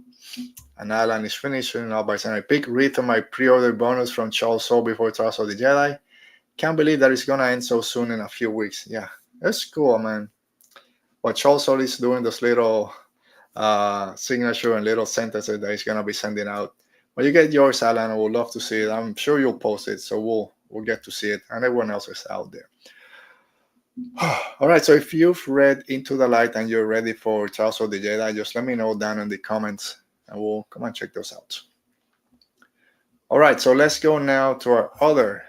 And Alan is finishing up by saying, I picked Reath on my pre-order bonus from Charles Soule before Trials of the Jedi. Can't believe that it's going to end so soon in a few weeks. Yeah, that's cool, man. What Charles Soule is doing, those little signature and little sentences that he's going to be sending out. When you get yours, Alan, I would love to see it. I'm sure you'll post it, so we'll get to see it. And everyone else is out there. All right, so if you've read Into the Light and you're ready for Trials of the Jedi, just let me know down in the comments and we'll come and check those out. All right, so let's go now to our other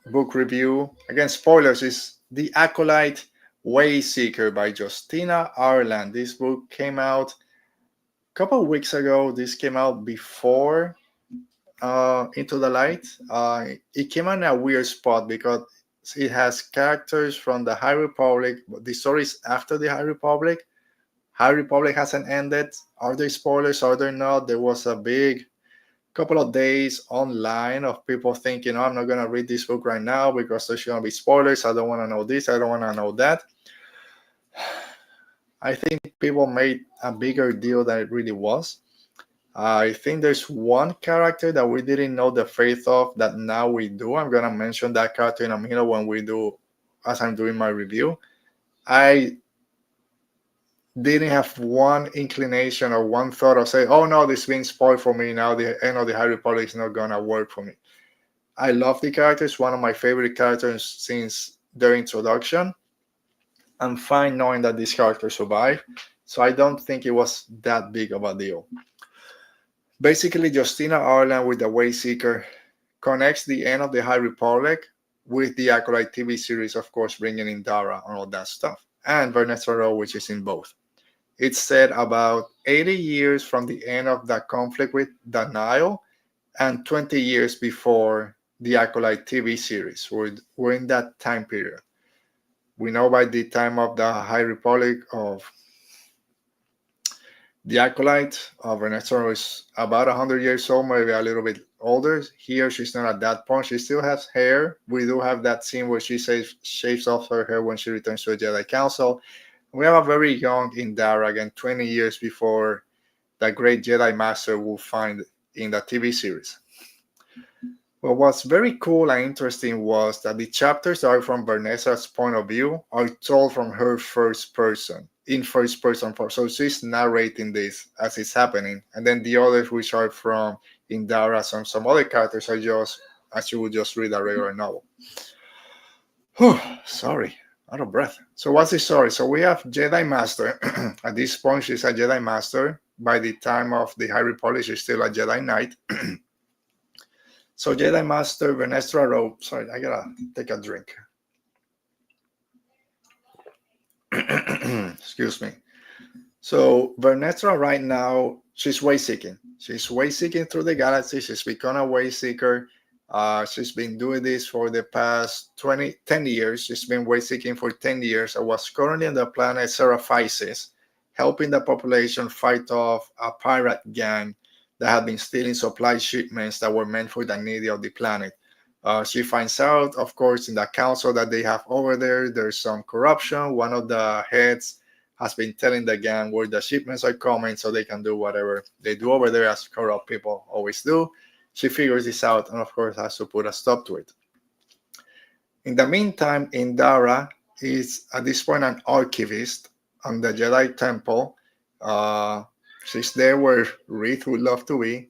book review. Again, spoilers, is The Acolyte Wayseeker by Justina Ireland. This book came out a couple of weeks ago. This came out before Into the Light. It came out in a weird spot because it has characters from the High Republic, but the story is after the High Republic. High Republic hasn't ended. Are there spoilers? Are there not? There was a big couple of days online of people thinking, oh, I'm not going to read this book right now because there's going to be spoilers. I don't want to know this. I don't want to know that. I think people made a bigger deal than it really was. I think there's one character that we didn't know the faith of that now we do. I'm going to mention that character in a minute as I'm doing my review. I didn't have one inclination or one thought of saying, oh no, this is being spoiled for me now. The end of the High Republic is not going to work for me. I love the character. It's one of my favorite characters since their introduction. I'm fine knowing that this character survived. So I don't think it was that big of a deal. Basically, Justina Ireland with the Wayseeker connects the end of the High Republic with the Acolyte TV series, of course, bringing in Indara and all that stuff, and Vernestra Rwoh, which is in both. It's set about 80 years from the end of the conflict with the Nihil and 20 years before the Acolyte TV series. We're in that time period. We know by the time of the High Republic of the Acolyte, Vernestra Rwoh is about 100 years old, maybe a little bit older. Here, she's not at that point. She still has hair. We do have that scene where she shaves off her hair when she returns to the Jedi Council. We have a very young Indara, again, 20 years before the great Jedi Master will find in the TV series. Well, what's very cool and interesting was that the chapters that are from Vernestra's point of view are told from her first person, in first person. So she's narrating this as it's happening. And then the others, which are from Indara, some other characters, are just as you would just read a regular novel. Whew, sorry, out of breath. So what's the story? So we have Jedi Master. At this point, she's a Jedi Master. By the time of the High Republic, she's still a Jedi Knight. So Jedi Master Vernestra Rwoh. Sorry, I gotta take a drink. Excuse me. So Vernestra right now, she's Wayseeking. She's Wayseeking through the galaxy. She's become a Wayseeker. She's been doing this for the past 10 years. She's been Wayseeking for 10 years. I was currently on the planet Seraphisis, helping the population fight off a pirate gang that had been stealing supply shipments that were meant for the needs of the planet. She finds out, of course, in the council that they have over there, there's some corruption. One of the heads has been telling the gang where the shipments are coming so they can do whatever they do over there, as corrupt people always do. She figures this out and, of course, has to put a stop to it. In the meantime, Indara is, at this point, an archivist on the Jedi Temple. She's there where Reath would love to be.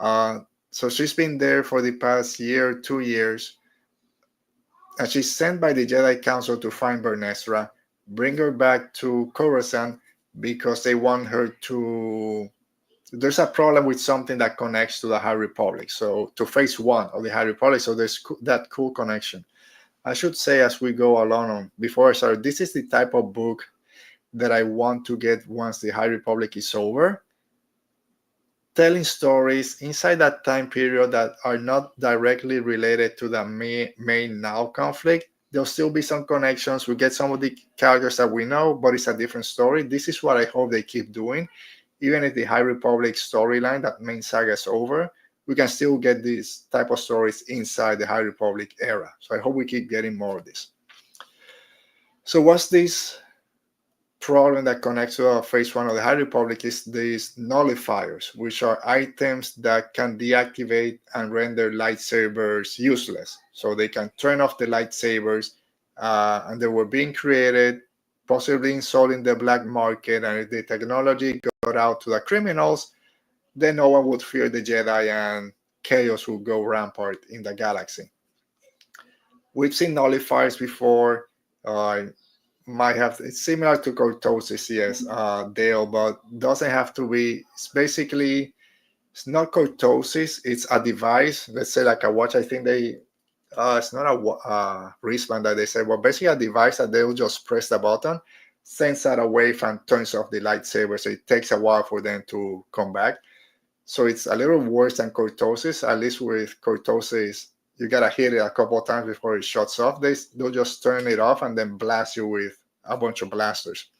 So she's been there for the past year, 2 years. And she's sent by the Jedi Council to find Vernestra, bring her back to Coruscant because they want her to... There's a problem with something that connects to the High Republic. So to phase 1 of the High Republic, so there's that cool connection. I should say as we go along, before I start, this is the type of book that I want to get once the High Republic is over. Telling stories inside that time period that are not directly related to the main now conflict. There'll still be some connections. We get some of the characters that we know, but it's a different story. This is what I hope they keep doing. Even if the High Republic storyline, that main saga, is over, we can still get these type of stories inside the High Republic era. So I hope we keep getting more of this. So what's this problem that connects to phase 1 of the High Republic is these nullifiers, which are items that can deactivate and render lightsabers useless. So they can turn off the lightsabers, and they were being created, possibly sold in the black market, and if the technology got out to the criminals, then no one would fear the Jedi and chaos would go rampant in the galaxy. We've seen nullifiers before. Might have, it's similar to cortosis, yes, Dale, but doesn't have to be. It's basically, it's not cortosis, it's a device, let's say like a watch. I think they it's not a wristband that they say, but basically a device that they'll just press the button, sends out a wave and turns off the lightsaber, so it takes a while for them to come back. So it's a little worse than cortosis. At least with cortosis, you gotta hit it a couple of times before it shuts off. They'll just turn it off and then blast you with a bunch of blasters.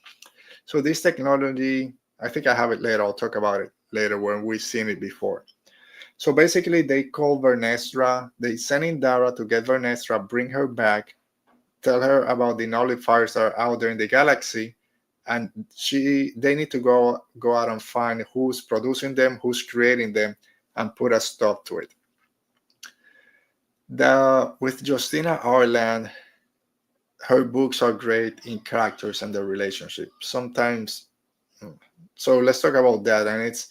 So this technology, I think I have it later. I'll talk about it later when we've seen it before. So basically, they call Vernestra. They send Indara to get Vernestra, bring her back, tell her about the nullifiers that are out there in the galaxy, and they need to go out and find who's producing them, who's creating them, and put a stop to it. With Justina Ireland, her books are great in characters and their relationship. Sometimes, so let's talk about that. And it's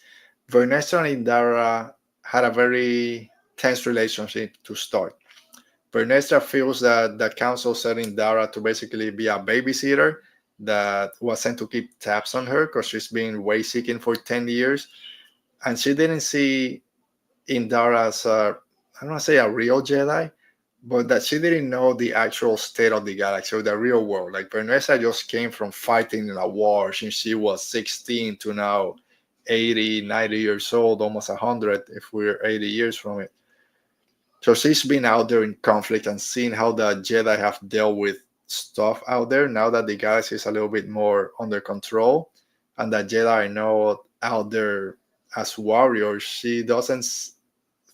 Vernestra and Indara had a very tense relationship to start. Vernestra feels that the council set Indara to basically be a babysitter that was sent to keep tabs on her because she's been Wayseeking for 10 years. And she didn't see Indara as I don't want to say a real Jedi, but that she didn't know the actual state of the galaxy or the real world. Like Vernestra just came from fighting in a war since she was 16 to now 80, 90 years old, almost 100 if we're 80 years from it. So she's been out there in conflict and seen how the Jedi have dealt with stuff out there. Now that the galaxy is a little bit more under control and the Jedi are now out there as warriors, she doesn't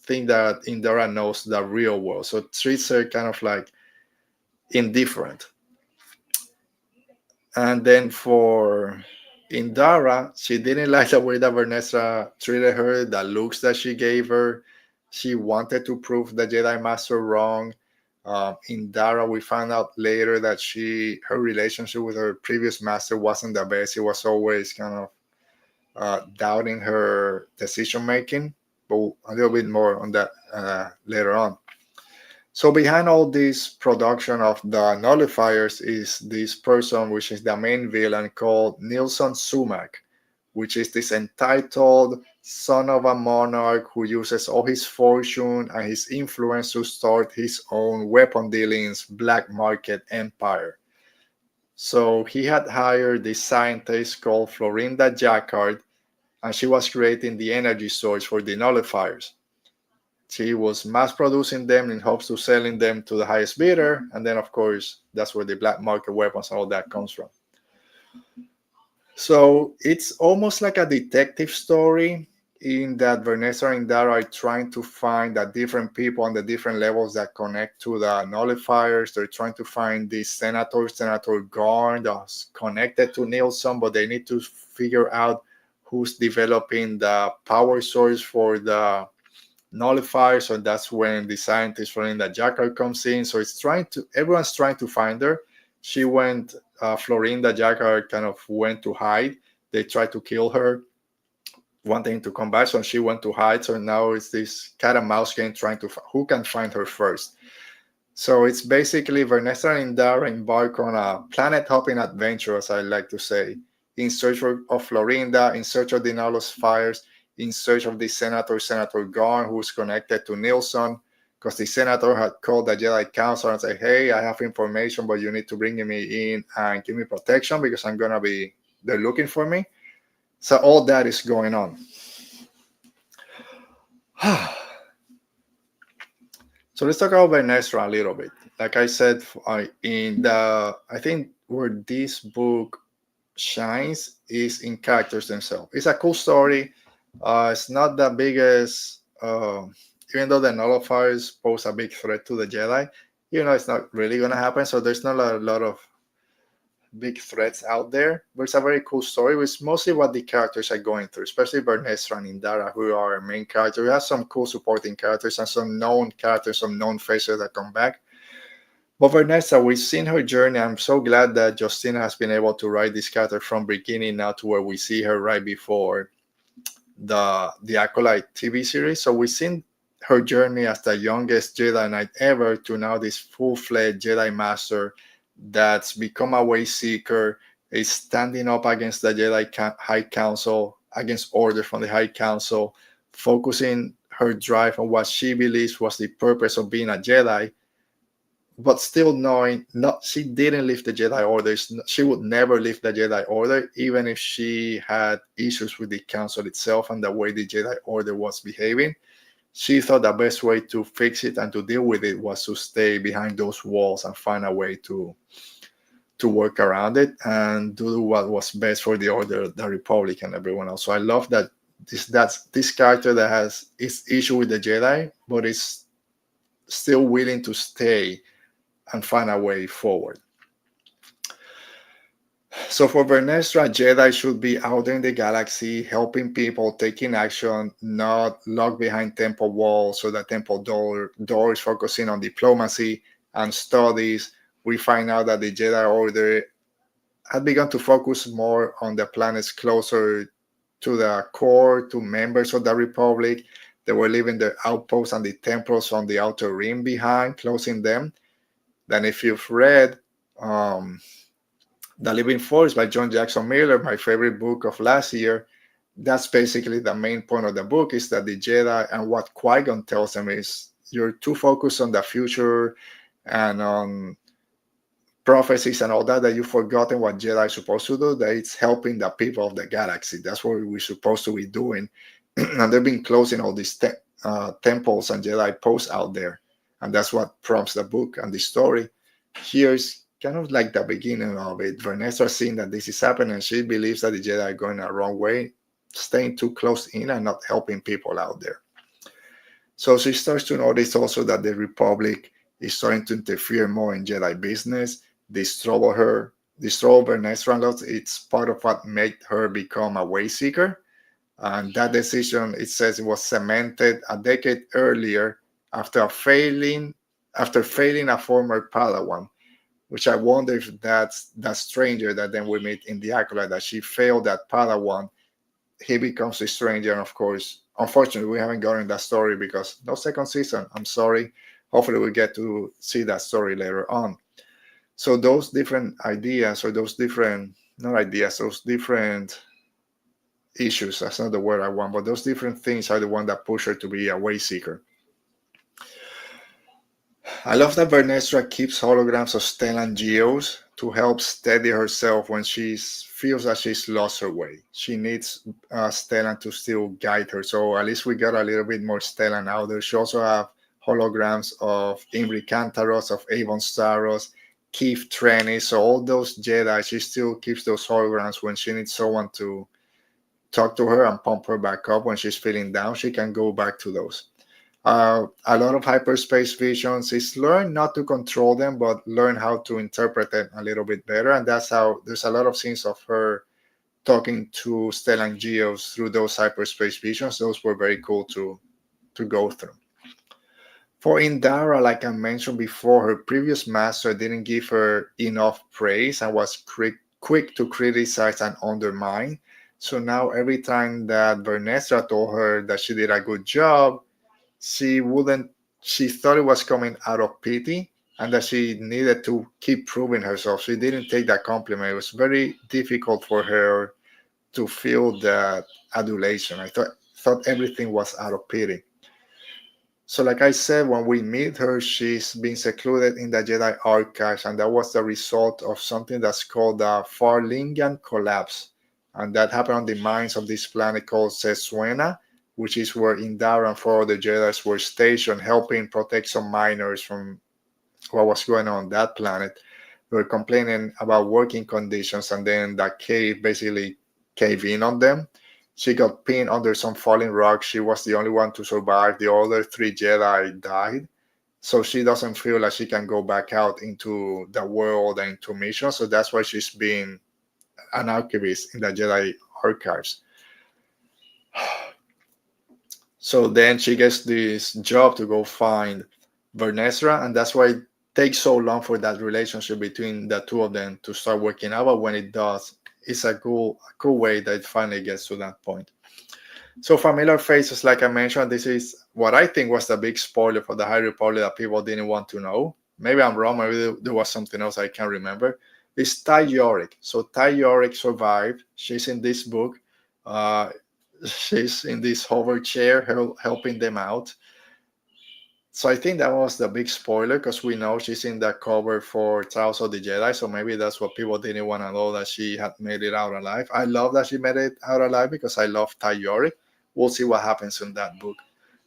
think that Indara knows the real world. So treats her kind of like indifferent. And then for Indara, she didn't like the way that Vernestra treated her, the looks that she gave her. She wanted to prove the Jedi Master wrong. Indara, we found out later that her relationship with her previous master wasn't the best. He was always kind of doubting her decision making, but a little bit more on that later on. So behind all this production of the nullifiers is this person, which is the main villain, called Nilson Sumac, which is this entitled son of a monarch who uses all his fortune and his influence to start his own weapon dealings black market empire. So he had hired this scientist called Florinda Jacquard, and she was creating the energy source for the nullifiers. She was mass producing them in hopes of selling them to the highest bidder, and then of course that's where the black market weapons and all that comes from. So it's almost like a detective story in that Vernestra and Indara are trying to find the different people on the different levels that connect to the nullifiers. They're trying to find the Senator Garn that's connected to Nilsson, but they need to figure out who's developing the power source for the nullifier. So that's when the scientist running the Jacquard comes in. So everyone's trying to find her. She went, Florinda Jacquard kind of went to hide. They tried to kill her, wanting to come back. So she went to hide. So now it's this cat and mouse game trying to who can find her first. So it's basically Vernestra and Indara embark on a planet hopping adventure, as I like to say, in search of Florinda, in search of the nullifiers, in search of the Senator Garn, who's connected to Nilsson, because the Senator had called the Jedi Council and said, hey, I have information, but you need to bring me in and give me protection because they're looking for me. So all that is going on. So let's talk about Vernestra a little bit. Like I said, I think where this book shines is in characters themselves. It's a cool story. It's not the biggest, even though the nullifiers pose a big threat to the Jedi, it's not really going to happen. So there's not a lot of big threats out there, but it's a very cool story. It's mostly what the characters are going through, especially Vernestra and Indara, who are our main characters. We have some cool supporting characters and some known characters, some known faces that come back. But Vernestra, we've seen her journey. I'm so glad that Justina has been able to write this character from beginning now to where we see her right before the Acolyte TV series. So we've seen her journey as the youngest Jedi Knight ever to now this full-fledged Jedi Master that's become a Wayseeker, is standing up against the Jedi High Council, against orders from the High Council, focusing her drive on what she believes was the purpose of being a Jedi, but still knowing she didn't leave the Jedi Order. She would never leave the Jedi Order, even if she had issues with the Council itself and the way the Jedi Order was behaving. She thought the best way to fix it and to deal with it was to stay behind those walls and find a way to work around it and do what was best for the Order, the Republic, and everyone else. So I love that this character that has its issue with the Jedi, but is still willing to stay and find a way forward. So for Vernestra, Jedi should be out there in the galaxy, helping people, taking action, not locked behind temple walls. So the temple doors focusing on diplomacy and studies. We find out that the Jedi Order had begun to focus more on the planets closer to the core, to members of the Republic. They were leaving the outposts and the temples on the outer rim behind, closing them. Then if you've read The Living Force by John Jackson Miller, my favorite book of last year, that's basically the main point of the book, is that the Jedi, and what Qui-Gon tells them is, you're too focused on the future and on prophecies and all that you've forgotten what Jedi are supposed to do, that it's helping the people of the galaxy. That's what we're supposed to be doing. And they've been closing all these temples and Jedi posts out there. And that's what prompts the book and the story. Here's kind of like the beginning of it. Vernestra seeing that this is happening, and she believes that the Jedi are going the wrong way, staying too close in and not helping people out there. So she starts to notice also that the Republic is starting to interfere more in Jedi business. This troubles her. destroy Vernestra. It's part of what made her become a Wayseeker. And that decision, it says, it was cemented a decade earlier after failing a former Padawan, which I wonder if that's that stranger that then we meet in the Acolyte, that she failed that Padawan. He becomes a stranger, and of course, unfortunately, we haven't gotten that story because no second season. I'm sorry. Hopefully, we get to see that story later on. So those different ideas, or those different, not ideas, those different issues, that's not the word I want, but those different things are the one that push her to be a Wayseeker. I love that Vernestra keeps holograms of Stellan Geos to help steady herself when she feels that she's lost her way. She needs Stellan to still guide her. So at least we got a little bit more Stellan out there. She also have holograms of Imri Kantaros, of Avon Staros, Keith Trenny. So all those Jedi, she still keeps those holograms when she needs someone to talk to her and pump her back up when she's feeling down. She can go back to those. A lot of hyperspace visions is learn not to control them, but learn how to interpret them a little bit better. And that's how there's a lot of scenes of her talking to Stellan Geos through those hyperspace visions. Those were very cool to go through. For Indara, like I mentioned before, her previous master didn't give her enough praise and was quick to criticize and undermine. So now every time that Vernestra told her that she did a good job, she thought it was coming out of pity and that she needed to keep proving herself. She didn't take that compliment. It was very difficult for her to feel that adulation. I thought everything was out of pity. So like I said, when we meet her, she's been secluded in the Jedi archives, and that was the result of something that's called the Farlingian collapse. And that happened on the mines of this planet called Sesuena, which is where Indara and four other Jedi were stationed, helping protect some miners from what was going on that planet. They were complaining about working conditions, and then that cave basically caved in on them. She got pinned under some falling rock. She was the only one to survive. The other three Jedi died. So she doesn't feel like she can go back out into the world and into missions. So that's why she's been an archivist in the Jedi archives. So then she gets this job to go find Vernestra, and that's why it takes so long for that relationship between the two of them to start working out. But when it does, it's a cool way that it finally gets to that point. So familiar faces, like I mentioned, this is what I think was the big spoiler for the High Republic that people didn't want to know. Maybe I'm wrong. Maybe there was something else I can't remember. It's Ty Yorick. So Ty Yorick survived. She's in this book. She's in this hover chair helping them out. So I think that was the big spoiler because we know she's in the cover for Trials of the Jedi. So maybe that's what people didn't want to know, that she had made it out alive. I love that she made it out alive because I love Ty Yorick. We'll see what happens in that book.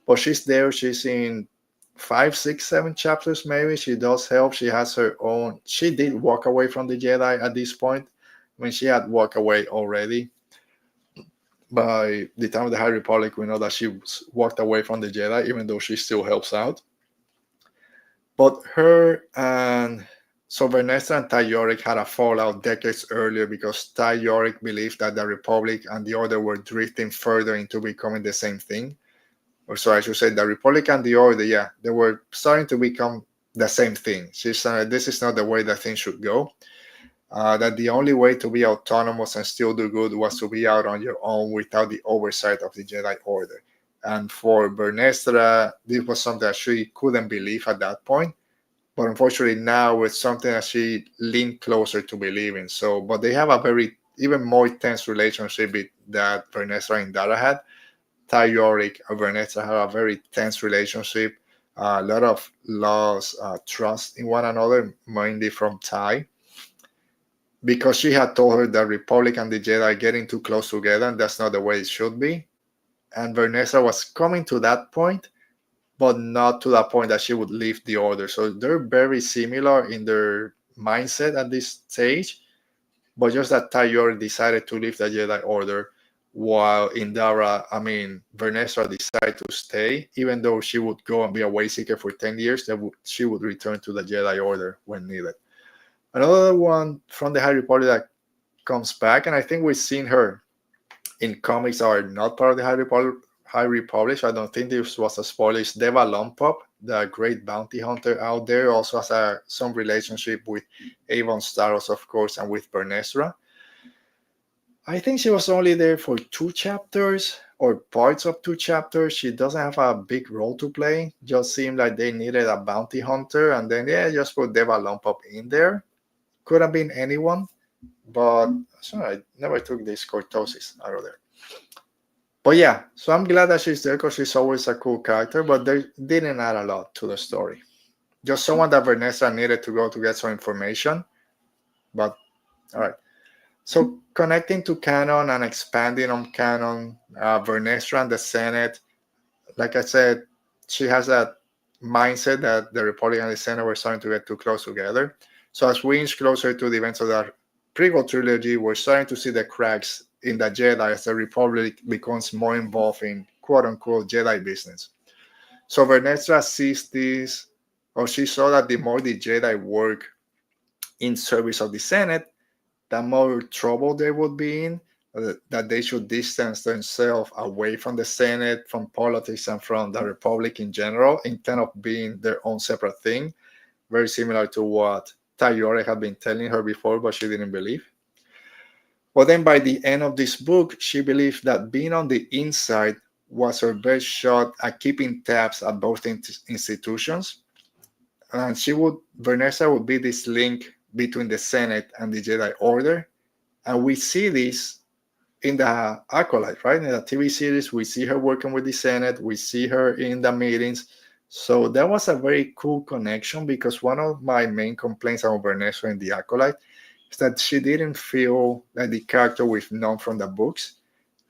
But she's there. She's in 5, 6, 7 chapters maybe. She does help. She has her own. She did walk away from the Jedi at this point. I mean, she had walked away already. By the time of the High Republic, we know that she walked away from the Jedi, even though she still helps out. But her and so Vernestra and Ty Yorick had a fallout decades earlier because Ty Yorick believed that the Republic and the Order were drifting further into becoming the same thing. Or so I should say, the Republic and the Order, yeah, they were starting to become the same thing. She said, this is not the way that things should go. That the only way to be autonomous and still do good was to be out on your own without the oversight of the Jedi Order. And for Vernestra, this was something that she couldn't believe at that point. But unfortunately now it's something that she leaned closer to believing. So, but they have a very, even more tense relationship that Vernestra and Indara had. Ty Yorick and Vernestra have a very tense relationship. A lot of lost trust in one another, mainly from Ty, because she had told her the Republic and the Jedi are getting too close together, and that's not the way it should be. And Vernestra was coming to that point, but not to the point that she would leave the Order. So they're very similar in their mindset at this stage, but just that Ty Yorick decided to leave the Jedi Order, while Vernestra decided to stay, even though she would go and be a Wayseeker for 10 years, she would return to the Jedi Order when needed. Another one from the High Republic that comes back, and I think we've seen her in comics that are not part of the High Republic. So I don't think this was a spoiler. Is Deva Lompop, the great bounty hunter out there, also has some relationship with Avon Staros, of course, and with Vernestra. I think she was only there for 2 chapters or parts of 2 chapters. She doesn't have a big role to play. Just seemed like they needed a bounty hunter, and then just put Deva Lompop in there. Could have been anyone, but sorry, I never took this cortosis out of there. But yeah, so I'm glad that she's there because she's always a cool character, but they didn't add a lot to the story. Just someone that Vernestra needed to go to get some information. But all right. So connecting to canon and expanding on canon, Vernestra and the Senate, like I said, she has that mindset that the Republic and the Senate were starting to get too close together. So as we inch closer to the events of the prequel trilogy, we're starting to see the cracks in the Jedi as the Republic becomes more involved in quote-unquote Jedi business. So Vernestra sees this, or she saw that the more the Jedi work in service of the Senate, the more trouble they would be in, that they should distance themselves away from the Senate, from politics, and from the Republic in general, instead of being their own separate thing. Very similar to what Tayore had been telling her before, but she didn't believe. But then by the end of this book, she believed that being on the inside was her best shot at keeping tabs at both institutions. And Vernestra would be this link between the Senate and the Jedi Order. And we see this in the Acolyte, right? In the TV series, we see her working with the Senate. We see her in the meetings. So that was a very cool connection, because one of my main complaints about Vernestra in the Acolyte is that she didn't feel like the character we've known from the books.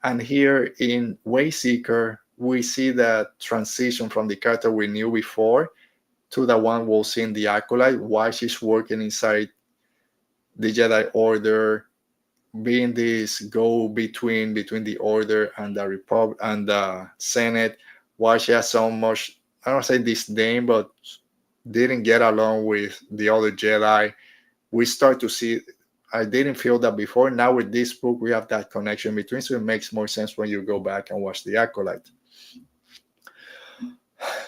And here in Wayseeker, we see that transition from the character we knew before to the one we'll see in the Acolyte, why she's working inside the Jedi Order, being this go-between between the Order and the Republic and the Senate, why she has so much, I don't say disdain, but didn't get along with the other Jedi. We start to see, I didn't feel that before. Now with this book, we have that connection between, so it makes more sense when you go back and watch the Acolyte.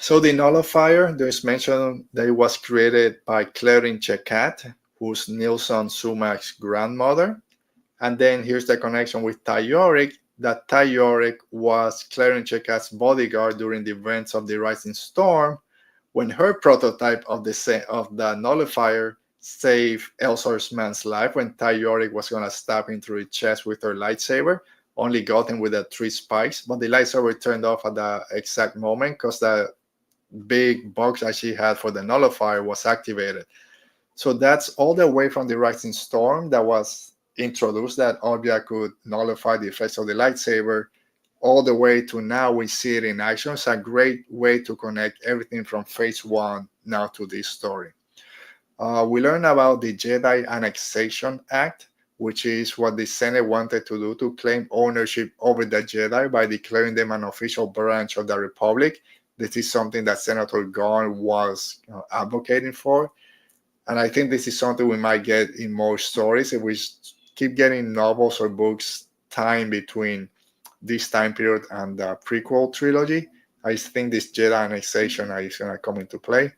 So the nullifier, there's mention that it was created by Clarin Chekat, who's Nilsson Sumac's grandmother. And then here's the connection with Tayoric, that Tayoric was Clarin Chekat's bodyguard during the events of the Rising Storm, when her prototype of the nullifier saved Elsor's man's life when Tayoric was going to stab him through his chest with her lightsaber. Only got him with the 3 spikes, but the lightsaber turned off at the exact moment because the big box that she had for the nullifier was activated. So that's all the way from the Rising Storm that was introduced, that object could nullify the effects of the lightsaber, all the way to now we see it in action. It's a great way to connect everything from phase 1 now to this story. We learn about the Jedi Annexation Act, which is what the Senate wanted to do to claim ownership over the Jedi by declaring them an official branch of the Republic. This is something that Senator Gorn was advocating for. And I think this is something we might get in more stories if we keep getting novels or books tying between this time period and the prequel trilogy. I think this Jedi annexation is going to come into play.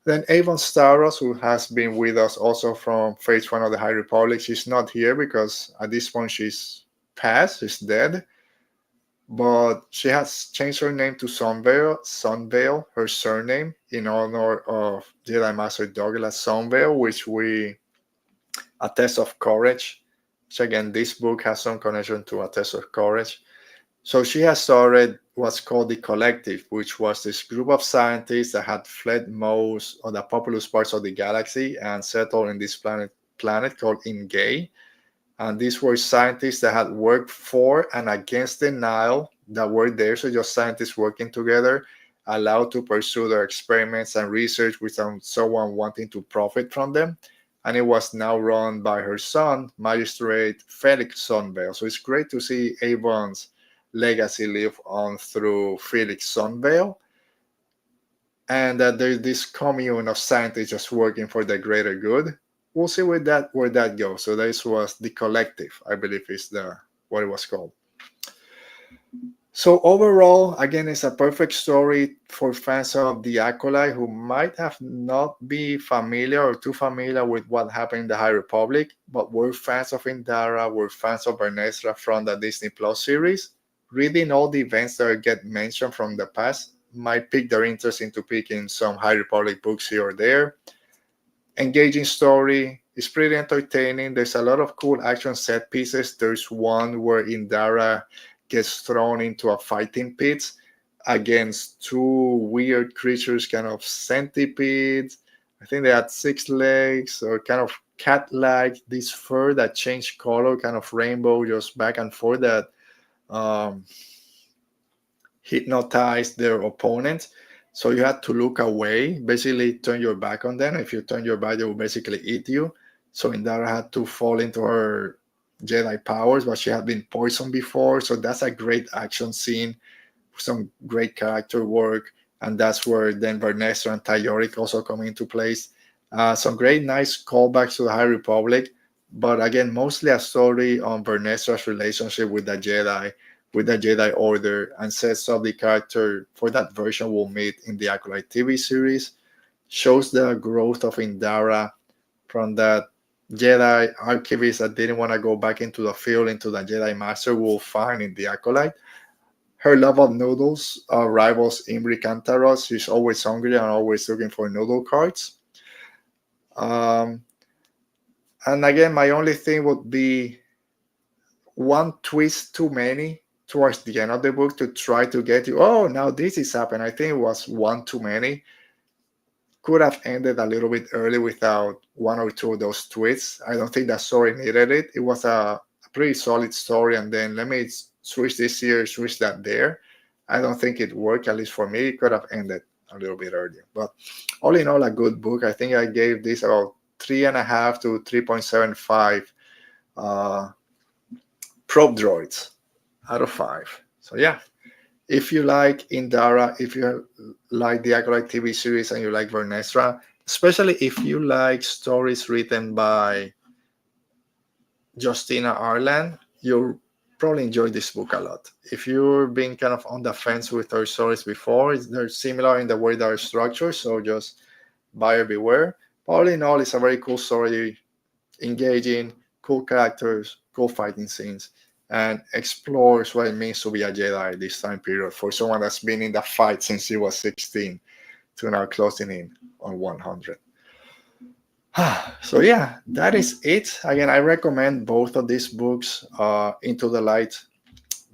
Then Avon Staros, who has been with us also from phase 1 of the High Republic, she's not here because at this point she's passed, she's dead. But she has changed her name to Sunveil, her surname, in honor of Jedi Master Douglas Sunveil, which A Test of Courage. So again, this book has some connection to A Test of Courage. So she has started what's called the Collective, which was this group of scientists that had fled most of the populous parts of the galaxy and settled in this planet called Ingay. And these were scientists that had worked for and against the Nihil that were there. So just scientists working together, allowed to pursue their experiments and research without someone wanting to profit from them. And it was now run by her son, Magistrate Felix Sunveil. So it's great to see Avon's legacy live on through Felix Sunveil. And that there's this commune of scientists just working for the greater good. we'll see where that goes. So this was The Collective, I believe is what it was called. So overall, again, it's a perfect story for fans of the Acolyte who might have not be familiar or too familiar with what happened in the High Republic, but were fans of Indara, were fans of Vernestra from the Disney Plus series. Reading all the events that get mentioned from the past might pique their interest into picking some High Republic books here or there. Engaging story, it's pretty entertaining. There's a lot of cool action set pieces. There's one where Indara gets thrown into a fighting pit against two weird creatures, kind of centipedes. I think they had 6 legs or kind of cat-like, this fur that changed color, kind of rainbow, just back and forth, that hypnotized their opponent. So you had to look away, basically turn your back on them. If you turn your back, they will basically eat you. So Indara had to fall into her Jedi powers, but she had been poisoned before. So that's a great action scene, some great character work. And that's where then Vernestra and Tayoric also come into place. Some great, nice callbacks to the High Republic. But again, mostly a story on Vernestra's relationship with the Jedi Order, and sets up the character for that version we'll meet in the Acolyte TV series. Shows the growth of Indara from that Jedi archivist that didn't want to go back into the field, into the Jedi Master we'll find in the Acolyte. Her love of noodles rivals Imri Kantaros. She's always hungry and always looking for noodle cards. And again, my only thing would be one twist too many towards the end of the book to try to get you, oh, now this is happening. I think it was one too many. Could have ended a little bit early without one or two of those twists. I don't think that story needed it. It was a pretty solid story, and then let me switch this here, switch that there. I don't think it worked, at least for me. It could have ended a little bit earlier. But all in all, a good book. I think I gave this about 3.5 to 3.75 probe droids out of 5. So yeah, if you like Indara, if you like the Acolyte TV series and you like Vernestra, especially if you like stories written by Justina Arlan, you'll probably enjoy this book a lot. If you've been kind of on the fence with her stories before, they're similar in the way they're structured, so just buyer beware. All in all, it's a very cool story, engaging, cool characters, cool fighting scenes, and explores what it means to be a Jedi this time period for someone that's been in the fight since he was 16 to now closing in on 100. So yeah, that is it. Again, I recommend both of these books, Into the Light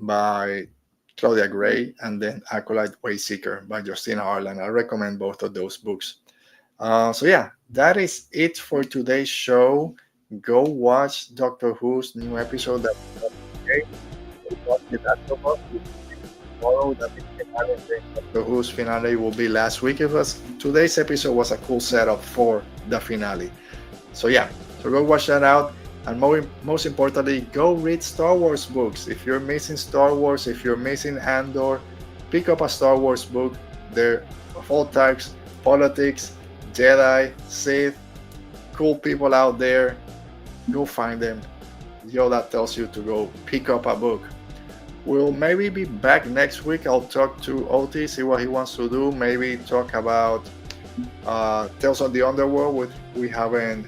by Claudia Gray and then Acolyte Wayseeker by Justina Arlan. I recommend both of those books. So yeah, that is it for today's show. Go watch Doctor Who's new episode that tomorrow. That Doctor Who's finale will be last week. Today's episode was a cool setup for the finale. So yeah, so go watch that out, and most importantly, go read Star Wars books. If you're missing Star Wars, if you're missing Andor, pick up a Star Wars book. They're of all types: politics, Jedi, Sith, cool people out there. Go find them. Yoda tells you to go pick up a book. We'll maybe be back next week. I'll talk to OT, see what he wants to do. Maybe talk about Tales of the Underworld, which we haven't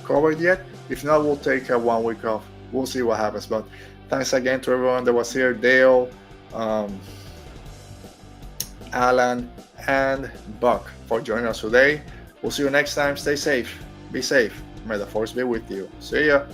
covered yet. If not, we'll take a 1 week off. We'll see what happens. But thanks again to everyone that was here. Dale, Alan, and Buck for joining us today. We'll see you next time. Stay safe. Be safe. May the Force be with you. See ya.